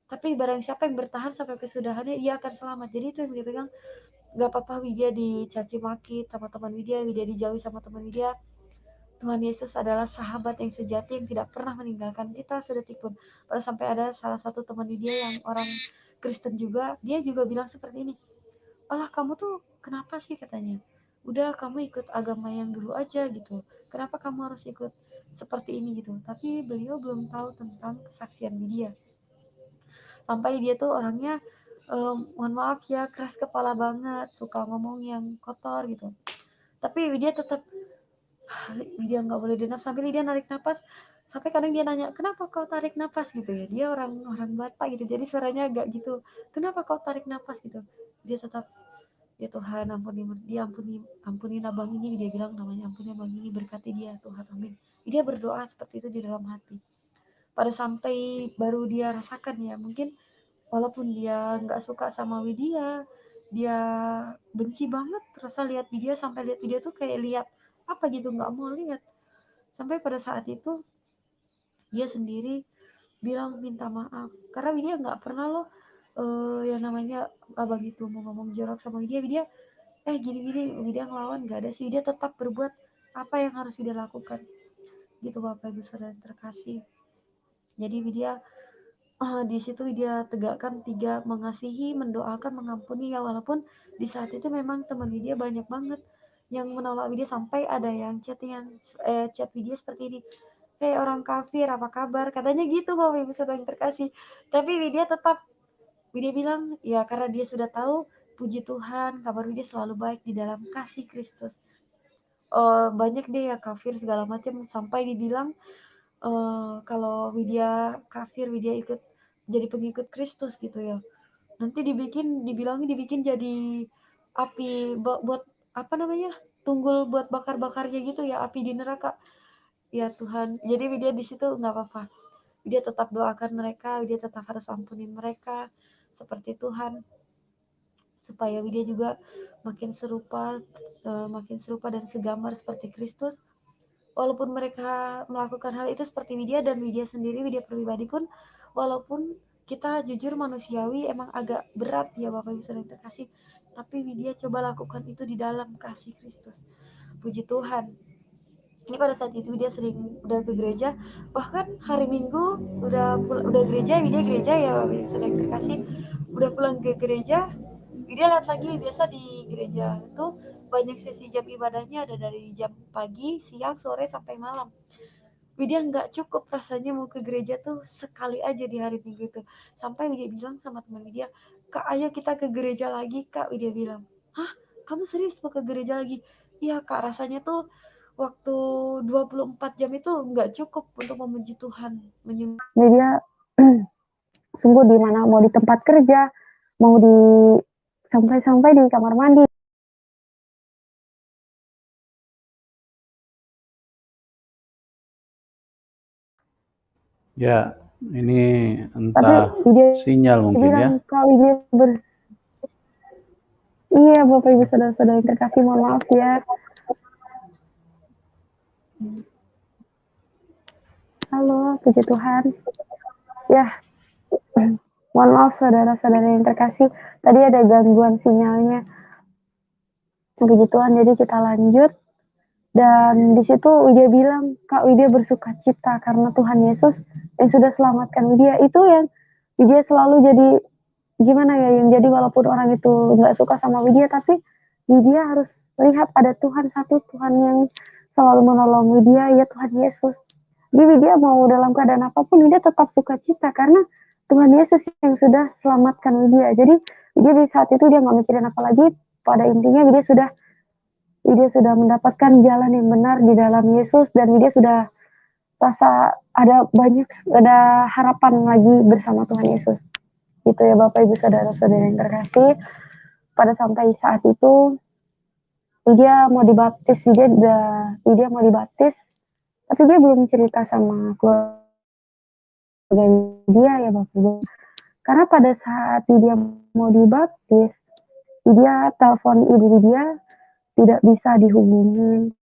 Speaker 2: Tapi barang siapa yang bertahan sampai kesudahannya, ia akan selamat. Jadi itu yang Widya pegang. Gak apa-apa Widya dicaci maki sama teman Widya dijauhi sama teman Widya. Tuhan Yesus adalah sahabat yang sejati yang tidak pernah meninggalkan kita sedetik pun. Pada sampai ada salah satu teman dia yang orang Kristen juga, dia juga bilang seperti ini, "Alah kamu tuh kenapa sih?" katanya. "Udah kamu ikut agama yang dulu aja gitu. Kenapa kamu harus ikut seperti ini gitu?" Tapi beliau belum tahu tentang kesaksian dia. Sampai dia tuh orangnya mohon maaf ya keras kepala banget, suka ngomong yang kotor gitu. Tapi dia tetap dia nggak boleh denaf sambil dia narik nafas, sampai kadang dia nanya kenapa kau tarik nafas gitu ya, dia orang orang Batak gitu jadi suaranya agak gitu, kenapa kau tarik nafas gitu, dia tetap, ya Tuhan ampuni dia, ampuni abang ini, dia bilang namanya, ampuni abang ini, berkati dia Tuhan, amin. Dia berdoa seperti itu di dalam hati. Pada sampai baru dia rasakan ya, mungkin walaupun dia nggak suka sama Widya, dia benci banget rasa lihat video, sampai lihat video tuh kayak lihat apa gitu, nggak mau lihat. Sampai pada saat itu dia sendiri bilang minta maaf karena Widya nggak pernah loh yang namanya abang itu mau ngomong jorok sama Widya gini-gini, Widya ngelawan, nggak ada sih, dia tetap berbuat apa yang harus Widya lakukan gitu Bapak Ibu Saudara terkasih. Jadi Widya di situ dia tegakkan 3, mengasihi, mendoakan, mengampuni ya, walaupun di saat itu memang teman Widya banyak banget yang menolak Widya, sampai ada yang chat Widya seperti ini, "Hei orang kafir, apa kabar?" Katanya gitu Bapak Ibu Saudara yang terkasih. Tapi Widya bilang, ya karena dia sudah tahu, puji Tuhan, kabar Widya selalu baik di dalam kasih Kristus. Banyak deh ya kafir segala macam, sampai dibilang kalau Widya kafir, Widya ikut jadi pengikut Kristus gitu ya. Nanti dibikin jadi api buat apa namanya? Tunggul buat bakar-bakarnya gitu ya, api di neraka. Ya Tuhan. Jadi Widya di situ nggak apa-apa. Widya tetap doakan mereka, Widya tetap harus ampuni mereka seperti Tuhan, supaya Widya juga makin serupa dan segambar seperti Kristus. Walaupun mereka melakukan hal itu seperti Widya, dan Widya sendiri, Widya pribadi pun, walaupun kita jujur manusiawi emang agak berat ya Bapak Ibu Saudara terkasih, tapi Widya coba lakukan itu di dalam kasih Kristus. Puji Tuhan. Ini pada saat itu Widya udah ke gereja, bahkan hari Minggu udah gereja, Widya gereja ya Bapak Ibu Saudara terkasih, udah pulang ke gereja, Widya lihat lagi, biasa di gereja itu banyak sesi jam ibadahnya, ada dari jam pagi, siang, sore, sampai malam. Widya nggak cukup rasanya mau ke gereja tuh sekali aja di hari Minggu itu. Sampai Widya bilang sama teman Widya, "Kak, ayo kita ke gereja lagi, Kak." Widya bilang, "Hah? Kamu serius mau ke gereja lagi?" "Iya, Kak, rasanya tuh waktu 24 jam itu nggak cukup untuk memuji Tuhan."
Speaker 3: Jadi dia sungguh di mana, mau di tempat kerja, mau di sampai-sampai di kamar mandi.
Speaker 1: Ya, ini
Speaker 3: Tapi
Speaker 1: entah
Speaker 3: dia
Speaker 1: sinyal mungkin ya.
Speaker 3: bilang kalau dia iya Bapak Ibu Saudara-saudara yang terkasih, mohon maaf ya. Halo, puji Tuhan. Ya, mohon maaf saudara-saudara yang terkasih, tadi ada gangguan sinyalnya. Puji Tuhan, jadi kita lanjut. Dan di situ Widya bilang, Kak Widya bersuka cita karena Tuhan Yesus yang sudah selamatkan Widya. Itu yang Widya selalu jadi gimana ya, yang jadi walaupun orang itu nggak suka sama Widya, tapi Widya harus lihat ada Tuhan satu, Tuhan yang selalu menolong Widya, ya Tuhan Yesus. Jadi Widya mau dalam keadaan apapun, Widya tetap suka cita karena Tuhan Yesus yang sudah selamatkan Widya. Jadi Widya di saat itu dia nggak mikirin apa lagi. Pada intinya Widya sudah mendapatkan jalan yang benar di dalam Yesus, dan Widya sudah rasa ada harapan lagi bersama Tuhan Yesus. Gitu ya Bapak Ibu Saudara-saudara yang terkasih. Pada sampai saat itu Widya mau dibaptis, Widya mau dibaptis, tapi dia belum cerita sama keluarga dia ya Bapak Ibu. Karena pada saat Widya mau dibaptis, Widya telepon ibu Widya tidak bisa dihubungin.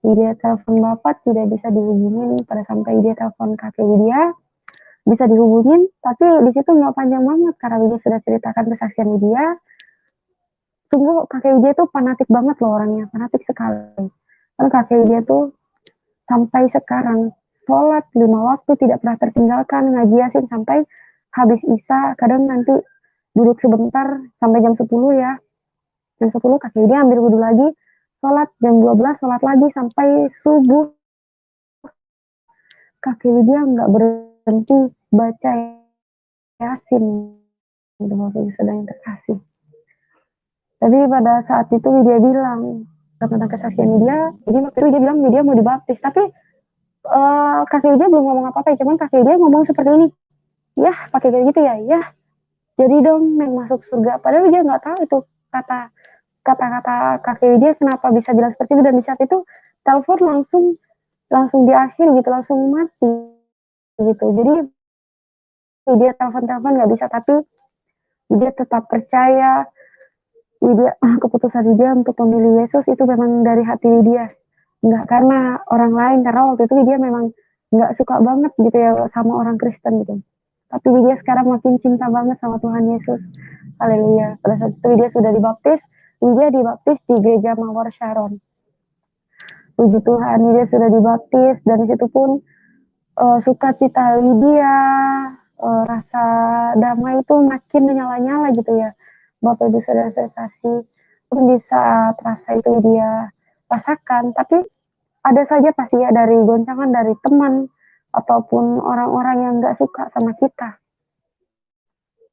Speaker 3: Widya telepon bapak tidak bisa dihubungin. Pada sampai dia telepon kakek Widya bisa dihubungin, tapi di situ nggak panjang banget karena Widya sudah ceritakan kesaksian Widya. Sungguh kakek Widya tuh fanatik banget loh orangnya, fanatik sekali. Kan kakek Widya tuh sampai sekarang. Sholat 5 waktu tidak pernah tertinggalkan, ngaji Yasin sampai habis Isya, kadang nanti duduk sebentar sampai jam 10 ya. Jam 10 Kak Widya ambil wudhu lagi, sholat jam 12, sholat lagi sampai subuh. Kak Widya nggak berhenti baca Yasin, gitu Bapak Ibu Saudara yang terkasih. Tapi pada saat itu Widya bilang tentang kesaksian Widya, jadi waktu itu Widya bilang Widya mau dibaptis, tapi Kak Widya belum ngomong apa-apa, cuman Kak Widya ngomong seperti ini, ya pakai kayak gitu ya, ya jadi dong yang masuk surga. Padahal Widya nggak tahu itu kata-kata Kak Widya kenapa bisa bilang seperti itu, dan di saat itu telepon langsung di akhir gitu, langsung mati gitu. Jadi Widya telepon nggak bisa, tapi Widya tetap percaya. Keputusan Widya untuk memilih Yesus itu memang dari hati Widya, nggak karena orang lain, karena waktu itu Widya memang nggak suka banget gitu ya sama orang Kristen gitu. Tapi Widya sekarang makin cinta banget sama Tuhan Yesus. Haleluya. Pada saat itu Widya sudah dibaptis. Widya dibaptis di gereja Mawar Sharon. Puji Tuhan, Widya sudah dibaptis, dan situ pun sukacita Widya, rasa damai itu makin menyala-nyala gitu ya. Bapak Ibu Saudara kasih, pun di saat rasa itu dia rasakan, tapi ada saja pasti ya dari goncangan dari teman ataupun orang-orang yang nggak suka sama kita.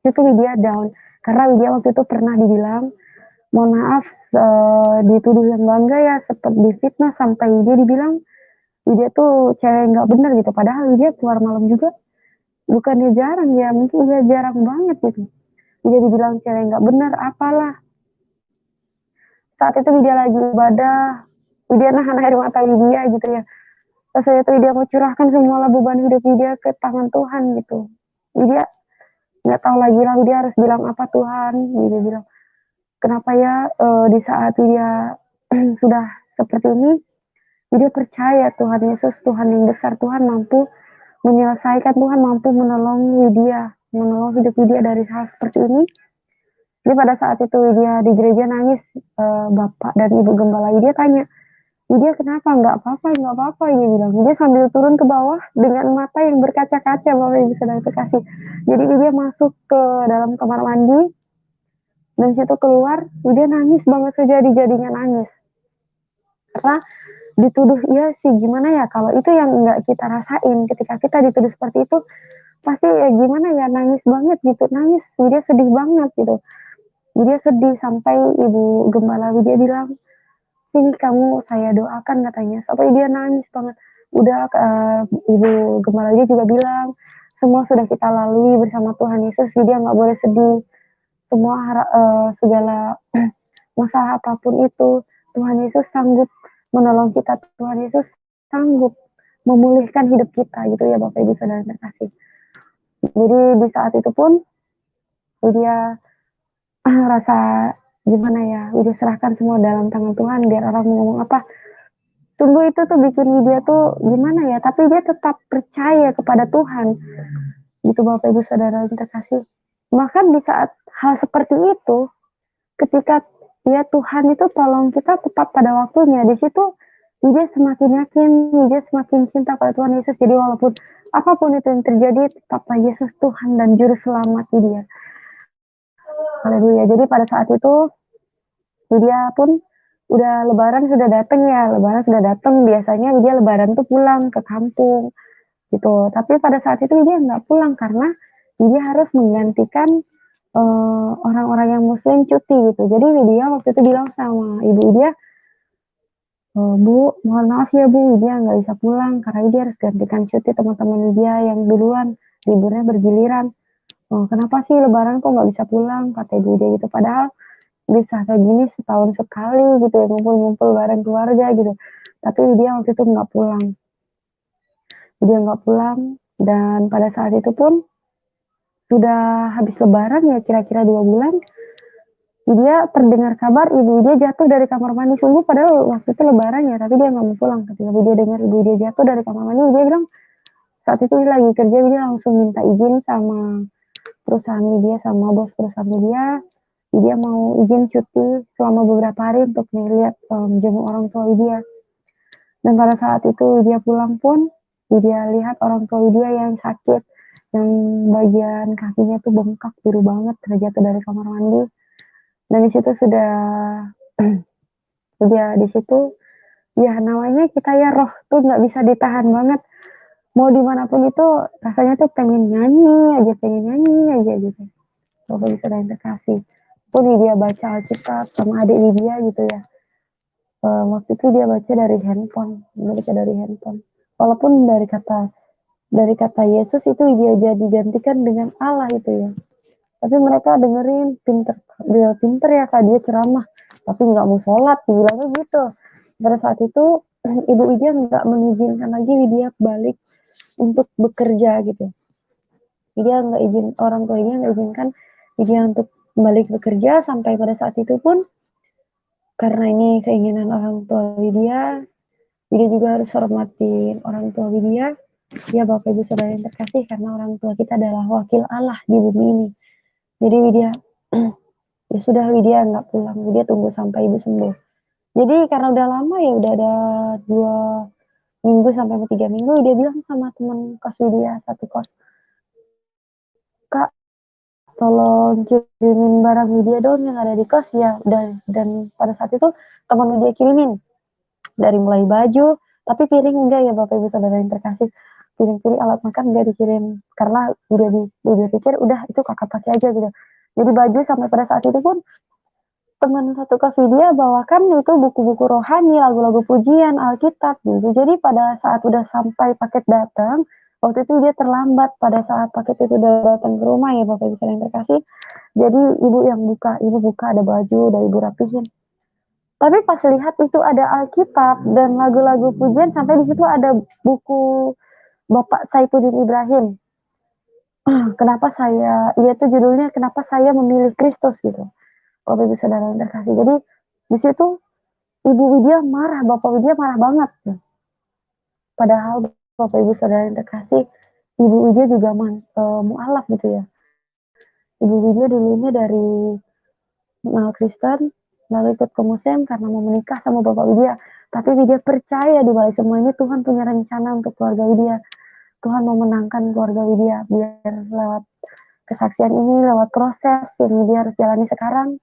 Speaker 3: Itu Widya down, karena Widya waktu itu pernah dibilang, mohon maaf, dituduh yang bangga ya, seperti difitnah sampai Widya dibilang Widya tuh cewek nggak bener gitu. Padahal Widya keluar malam juga bukannya jarang ya, mungkin Widya jarang banget gitu. Widya dibilang cewek nggak bener, apalah. Saat itu Widya lagi ibadah, Widya nahan air mata Widya gitu ya. Terus itu Widya mau curahkan semua beban hidup Widya ke tangan Tuhan gitu. Widya nggak tahu lagi lah Widya harus bilang apa Tuhan. Widya bilang, kenapa ya di saat Widya sudah seperti ini, Widya percaya Tuhan Yesus, Tuhan yang besar, Tuhan mampu menyelesaikan, Tuhan mampu menolong Widya, menolong hidup Widya dari hal seperti ini. Jadi pada saat itu Widya di gereja nangis, Bapak dan Ibu Gembala Widya tanya, Widya kenapa? Nggak apa-apa, dia bilang. Widya sambil turun ke bawah dengan mata yang berkaca-kaca, Bapak Ibu Saudara terkasih. Jadi Widya masuk ke dalam kamar mandi, dan situ keluar, Widya nangis banget sejadi-jadinya nangis. Karena dituduh, iya sih gimana ya, kalau itu yang nggak kita rasain, ketika kita dituduh seperti itu, pasti ya gimana ya, nangis banget gitu, nangis, Widya sedih banget gitu. Widya sedih sampai Ibu Gembala Widya bilang, sini kamu saya doakan katanya, sampai dia nangis banget. Udah Ibu Gembala Widya juga bilang, semua sudah kita lalui bersama Tuhan Yesus, Widya nggak boleh sedih. Semua segala masalah apapun itu, Tuhan Yesus sanggup menolong kita, Tuhan Yesus sanggup memulihkan hidup kita gitu ya Bapak Ibu Saudara terkasih. Jadi di saat itu pun Widya rasa gimana ya, Widya serahkan semua dalam tangan Tuhan, biar orang mau ngomong apa. Sungguh itu tuh bikin Widya tuh gimana ya, tapi dia tetap percaya kepada Tuhan. Gitu Bapak Ibu Saudara yang terkasih. Bahkan di saat hal seperti itu, ketika ya Tuhan itu tolong kita tepat pada waktunya, di situ Widya semakin yakin, Widya semakin cinta pada Tuhan Yesus. Jadi walaupun apapun itu yang terjadi, tetaplah Yesus Tuhan dan Juru Selamat Widya. Haleluya. Jadi pada saat itu Widya pun udah Lebaran sudah datang ya, Lebaran sudah datang. Biasanya Widya Lebaran tuh pulang ke kampung gitu. Tapi pada saat itu Widya nggak pulang karena Widya harus menggantikan orang-orang yang Muslim cuti gitu. Jadi Widya waktu itu bilang sama ibu Widya, Bu, mohon maaf ya Bu, Widya nggak bisa pulang karena Widya harus gantikan cuti teman-teman Widya yang duluan, liburnya bergiliran. Kenapa sih Lebaran kok nggak bisa pulang? Kata ibu Widya gitu. Padahal bisa kayak gini setahun sekali gitu ya, ngumpul-ngumpul bareng keluarga gitu. Tapi Widya waktu itu nggak pulang. Widya nggak pulang, dan pada saat itu pun sudah habis Lebaran ya, kira-kira 2 bulan, Widya terdengar kabar ibu Widya jatuh dari kamar mandi. Sungguh padahal waktu itu Lebaran ya, tapi dia nggak mau pulang. Ketika Widya dengar ibu Widya jatuh dari kamar mandi, Widya bilang, saat itu dia lagi kerja, Widya langsung minta izin sama perusahaan Widya, sama bos perusahaan Widya. Widya mau izin cuti selama beberapa hari untuk melihat jenguk orang tua Widya. Dan pada saat itu dia pulang pun, dia lihat orang tua dia yang sakit, yang bagian kakinya tuh bengkak biru banget, terjatuh dari kamar mandi. Dan di situ sudah dia di situ ya namanya kita ya roh tuh nggak bisa ditahan banget. Mau dimanapun itu rasanya tuh pengen nyanyi aja gitu. Bapak bisa yang terkasih. Pun dia baca Alkitab sama adik dia gitu ya. Waktu itu dia baca dari handphone. Walaupun dari kata Yesus itu dia jadi gantikan dengan Allah itu ya. Tapi mereka dengerin dia pinter ya kak, dia ceramah, tapi nggak mau sholat, dibilangnya gitu. Pada saat itu ibu Widya nggak mengizinkan lagi Widya balik untuk bekerja gitu. Orang tuanya nggak izinkan Widya untuk balik bekerja sampai pada saat itu pun karena ini keinginan orang tua Widya juga harus hormatin orang tua Widya. Ya Bapak Ibu Saudara yang terkasih, karena orang tua kita adalah wakil Allah di bumi ini. Jadi Widya ya sudah, Widya nggak pulang, Widya tunggu sampai ibu sembuh. Jadi karena udah lama ya, udah ada 2 minggu sampai 3 minggu, dia bilang sama teman kos Widya, satu kos, Kak tolong kirimin barang Widya dong yang ada di kos ya. Dan pada saat itu teman Widya kirimin dari mulai baju, tapi piring enggak ya Bapak Ibu Saudara yang terkasih, piring-piring alat makan enggak dikirim karena Widya pikir udah itu kakak pakai aja gitu. Jadi baju sampai pada saat itu pun teman satu kelas Widya bawakan itu buku-buku rohani, lagu-lagu pujian, Alkitab gitu. Jadi pada saat udah sampai paket datang, waktu itu dia terlambat pada saat paket itu udah datang ke rumah ya Bapak Ibu yang terkasih. Jadi ibu buka ada baju, udah ibu rapihin. Tapi pas lihat itu ada Alkitab dan lagu-lagu pujian, sampai di situ ada buku Bapak Saifuddin Ibrahim. Iya tuh judulnya Kenapa Saya Memilih Kristus gitu. Bapak Ibu Saudara yang terkasih. Jadi di situ Ibu Widya marah, Bapak Widya marah banget. Padahal Bapak Ibu Saudara yang terkasih, Ibu Widya juga mualaf gitu ya. Ibu Widya dulunya dari Kristen, lalu ikut ke Muslim karena mau menikah sama Bapak Widya. Tapi Widya percaya di balik semua ini Tuhan punya rencana untuk keluarga Widya. Tuhan mau menangkan keluarga Widya biar lewat kesaksian ini, lewat proses yang Widya harus jalani sekarang.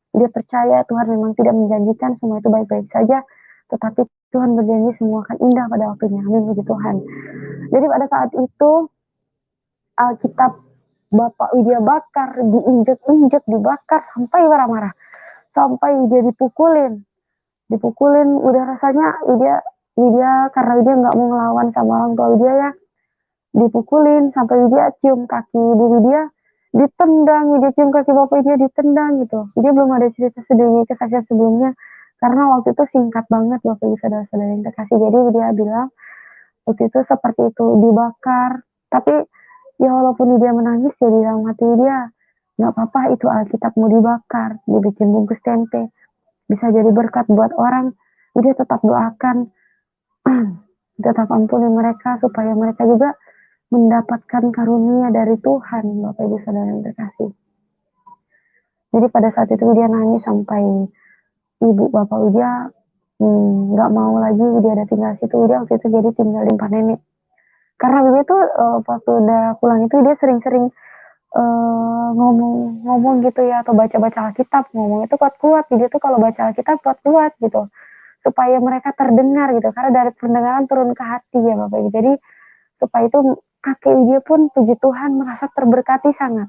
Speaker 3: Dia percaya Tuhan memang tidak menjanjikan semua itu baik-baik saja, tetapi Tuhan berjanji semua akan indah pada waktunya. Amin, puji Tuhan. Jadi pada saat itu Alkitab Bapak Widya bakar, diinjek-injek, dibakar sampai marah-marah, sampai Widya dipukulin, udah rasanya Widya karena Widya nggak mau ngelawan sama orang tua Widya ya, dipukulin sampai Widya cium kaki ibu Widya, ditendang, Widya cium kaki Bapak Widya ditendang gitu. Widya belum ada cerita sedih kesaksian sebelumnya karena waktu itu singkat banget Bapak Ibu Saudara-saudara yang terkasih. Jadi Widya bilang waktu itu seperti itu, dibakar, tapi ya walaupun Widya menangis ya di dalam hati Widya nggak apa-apa, itu Alkitab mau dibakar, dibikin bungkus tempe, bisa jadi berkat buat orang. Widya tetap doakan, tetap ampuni mereka supaya mereka juga mendapatkan karunia dari Tuhan, Bapak Ibu Saudara yang terkasih. Jadi pada saat itu dia nangis sampai ibu Bapak Widya nggak mau lagi dia ada tinggal situ. Dia waktu itu jadi tinggal di Pak Nenek. Karena Widya tuh waktu udah pulang itu dia sering-sering ngomong gitu ya, atau baca-baca Alkitab, ngomong itu kuat-kuat. Widya tuh kalau baca Alkitab kuat-kuat gitu, supaya mereka terdengar gitu. Karena dari pendengaran turun ke hati ya Bapak Ibu. Jadi supaya itu kakek Widya pun puji Tuhan merasa terberkati sangat.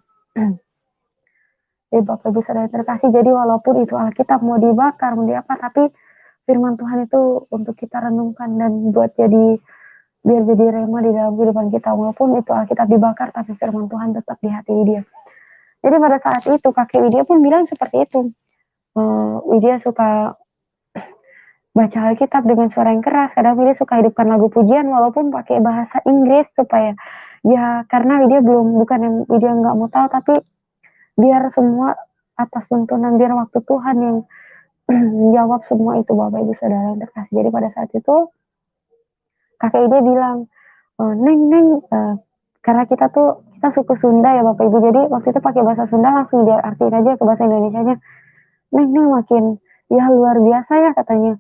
Speaker 3: Ya Bapak Ibu Saudara terkasih, jadi walaupun itu Alkitab mau dibakar, mau diapa, tapi firman Tuhan itu untuk kita renungkan dan biar jadi rema di dalam kehidupan kita. Walaupun itu Alkitab dibakar, tapi firman Tuhan tetap di hati Widya. Jadi pada saat itu kakek Widya pun bilang seperti itu. Widya suka baca Alkitab dengan suara yang keras. Kadang Widya suka hidupkan lagu pujian walaupun pakai bahasa Inggris supaya ya karena Widya nggak mau tahu, tapi biar semua atas tuntunan, biar waktu Tuhan yang menjawab semua itu Bapak Ibu Saudara yang terkasih. Jadi pada saat itu kakek Widya bilang, Neng, karena kita suku Sunda ya Bapak Ibu, jadi waktu itu pakai bahasa Sunda langsung dia artiin aja ke bahasa Indonesianya. Neng makin ya luar biasa ya katanya.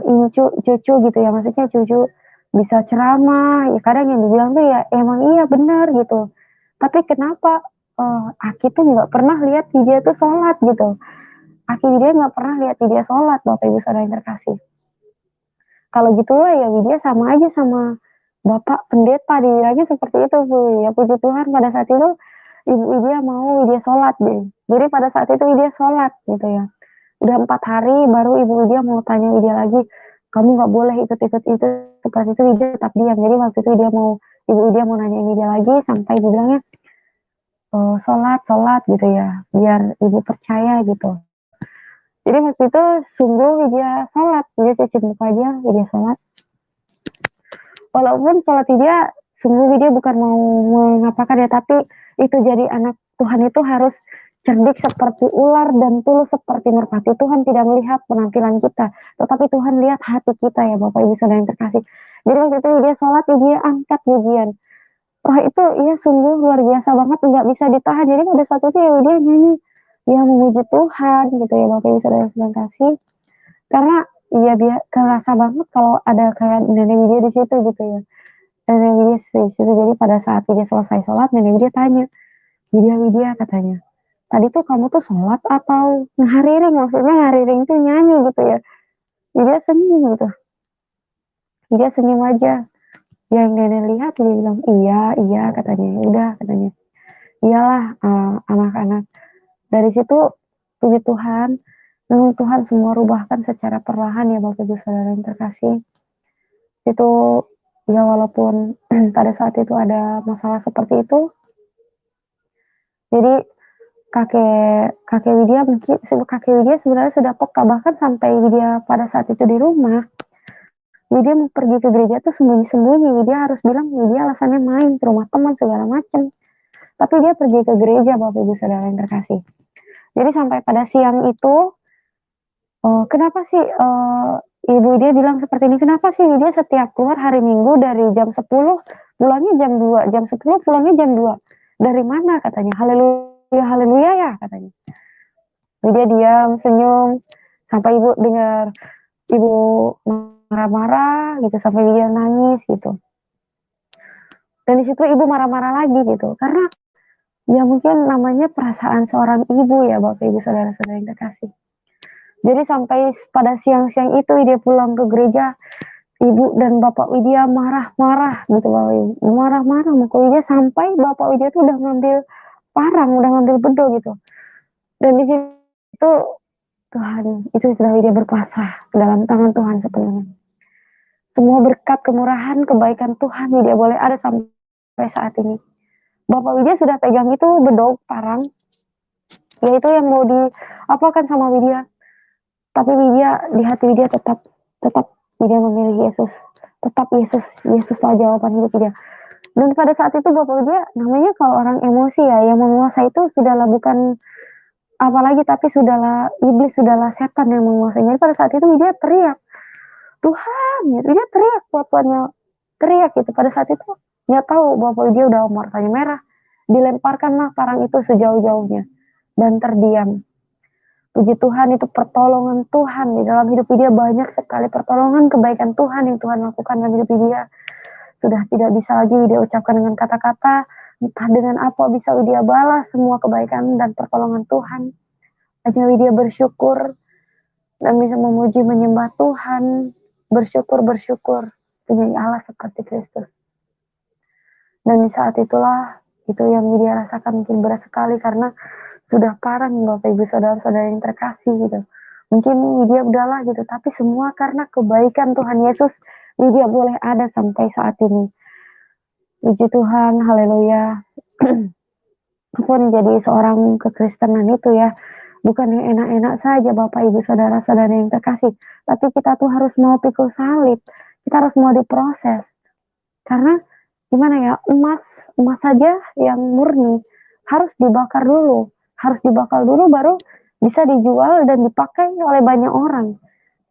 Speaker 3: ini cucu gitu ya, maksudnya cucu bisa ceramah, ya kadang yang dibilang tuh ya emang iya benar gitu. Tapi kenapa, Aki tuh nggak pernah lihat dia tuh sholat gitu. Aki dia nggak pernah lihat dia sholat, Bapak Ibu Saudara yang terkasih. Kalau gitu ya dia sama aja sama Bapak pendeta, dibilangnya seperti itu Bu. Ya puji Tuhan pada saat itu ibu dia mau dia sholat deh. Jadi pada saat itu dia sholat gitu ya. Udah 4 hari baru ibu dia mau tanya dia lagi, kamu nggak boleh ikut-ikut itu, seperti itu dia tetap diam. Jadi waktu itu ibu dia mau nanya dia lagi sampai dia bilangnya, sholat gitu ya, biar ibu percaya gitu. Jadi waktu itu sungguh dia sholat, dia cuci muka dia sholat. Walaupun sholat dia sungguh dia bukan mau mengapakan ya, tapi itu jadi anak Tuhan itu harus cerdik seperti ular dan tulus seperti merpati. Tuhan tidak melihat penampilan kita, tetapi Tuhan lihat hati kita ya Bapak Ibu Saudara yang terkasih. Jadi waktu itu dia sholat, dia angkat pujian. Wah itu ya sungguh luar biasa banget, nggak bisa ditahan. Jadi pada saat itu ya dia nyanyi, ya memuji Tuhan gitu ya Bapak Ibu Saudara yang terkasih. Karena ya dia kerasa banget kalau ada kayak nenek dia di situ gitu ya. Nenek dia di situ. Jadi pada saat dia selesai sholat, nenek dia tanya, Widya katanya, tadi tuh kamu tuh sholat atau ngahariring? Maksudnya ngahariring tuh nyanyi gitu ya. Dia senyum gitu. Dia senyum aja. Yang nenek lihat dia bilang, iya katanya. Udah katanya. Iyalah anak-anak. Dari situ puji Tuhan, memang Tuhan semua rubahkan secara perlahan ya Bapak Ibu Saudara yang terkasih. Itu ya walaupun pada saat itu ada masalah seperti itu, jadi kakek Widya sebenarnya sudah peka, bahkan sampai Widya pada saat itu di rumah, Widya mau pergi ke gereja tuh sembunyi-sembunyi. Widya harus bilang Widya alasannya main ke rumah teman segala macam, tapi dia pergi ke gereja Bapak Ibu Saudara yang terkasih. Jadi sampai pada siang itu, kenapa sih ibu dia bilang seperti ini, kenapa sih dia setiap keluar hari Minggu dari jam 10 pulangnya jam 2, jam 10 pulangnya jam 2, dari mana katanya, haleluya ya katanya. Dia diam senyum sampai ibu dengar ibu marah-marah gitu, sampai dia nangis gitu. Dan di situ ibu marah-marah lagi gitu, karena ya mungkin namanya perasaan seorang ibu ya Bapak Ibu Saudara-saudara yang terkasih. Jadi sampai pada siang-siang itu dia pulang ke gereja, ibu dan Bapak Widya marah-marah gitu Bapak Ibu. Marah-marah sama Widya sampai Bapak Widya tuh udah ngambil parang, udah ngambil bedo gitu. Dan di situ Tuhan, itu sudah Widya berpasrah ke dalam tangan Tuhan sepenuhnya. Semua berkat kemurahan, kebaikan Tuhan Widya boleh ada sampai saat ini. Bapak Widya sudah pegang itu bedog parang, yaitu yang mau diapakan sama Widya. Tapi Widya, di hati Widya tetap Widya memilih Yesus. Tetap Yesuslah jawaban hidup Widya. Dan pada saat itu Bapak Widya, namanya kalau orang emosi ya, yang menguasai itu sudahlah bukan apalagi, tapi sudahlah iblis, sudahlah setan yang menguasai. Jadi pada saat itu Widya teriak, Tuhan, Widya teriak, kuat-kuatnya teriak gitu. Pada saat itu dia tahu Bapak Widya udah matanya merah. Dilemparkanlah parang itu sejauh-jauhnya dan terdiam. Puji Tuhan, itu pertolongan Tuhan di dalam hidup dia, banyak sekali pertolongan kebaikan Tuhan yang Tuhan lakukan dalam hidup dia. Sudah tidak bisa lagi dia ucapkan dengan kata-kata, entah dengan apa bisa dia balas semua kebaikan dan pertolongan Tuhan. Hanya dia bersyukur dan bisa memuji menyembah Tuhan, bersyukur punya Allah seperti Kristus. Dan di saat itulah itu yang dia rasakan mungkin berat sekali, karena sudah parang Bapak Ibu Saudara-saudara yang terkasih gitu. Mungkin dia udahlah gitu, tapi semua karena kebaikan Tuhan Yesus, dia boleh ada sampai saat ini. Puji Tuhan, haleluya. Pun jadi seorang kekristenan itu ya, bukan yang enak-enak saja Bapak Ibu Saudara-saudara yang terkasih, tapi kita tuh harus mau pikul salib, kita harus mau diproses. Karena gimana ya, emas saja yang murni harus dibakar dulu baru bisa dijual dan dipakai oleh banyak orang.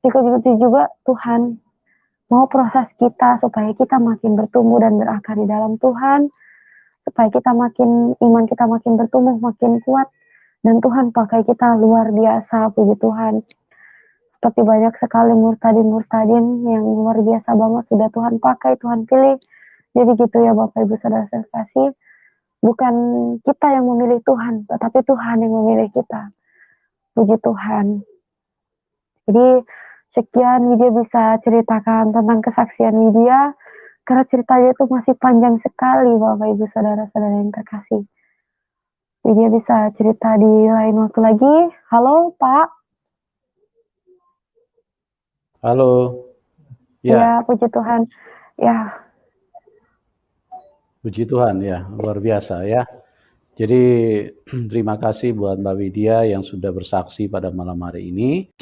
Speaker 3: Begitu juga Tuhan mau proses kita supaya kita makin bertumbuh dan berakar di dalam Tuhan, supaya kita iman kita makin bertumbuh, makin kuat, dan Tuhan pakai kita luar biasa, puji Tuhan. Tapi banyak sekali murtadin-murtadin yang luar biasa banget sudah Tuhan pakai, Tuhan pilih. Jadi gitu ya Bapak Ibu Saudara sekasih, bukan kita yang memilih Tuhan, tetapi Tuhan yang memilih kita. Puji Tuhan. Jadi sekian Widya bisa ceritakan tentang kesaksian Widya, karena ceritanya itu masih panjang sekali Bapak Ibu Saudara-saudara yang terkasih. Widya bisa cerita di lain waktu lagi. Halo Pak.
Speaker 1: Halo.
Speaker 3: Ya, puji Tuhan. Ya,
Speaker 1: puji Tuhan ya, luar biasa ya. Jadi terima kasih buat Mbak Widya yang sudah bersaksi pada malam hari ini.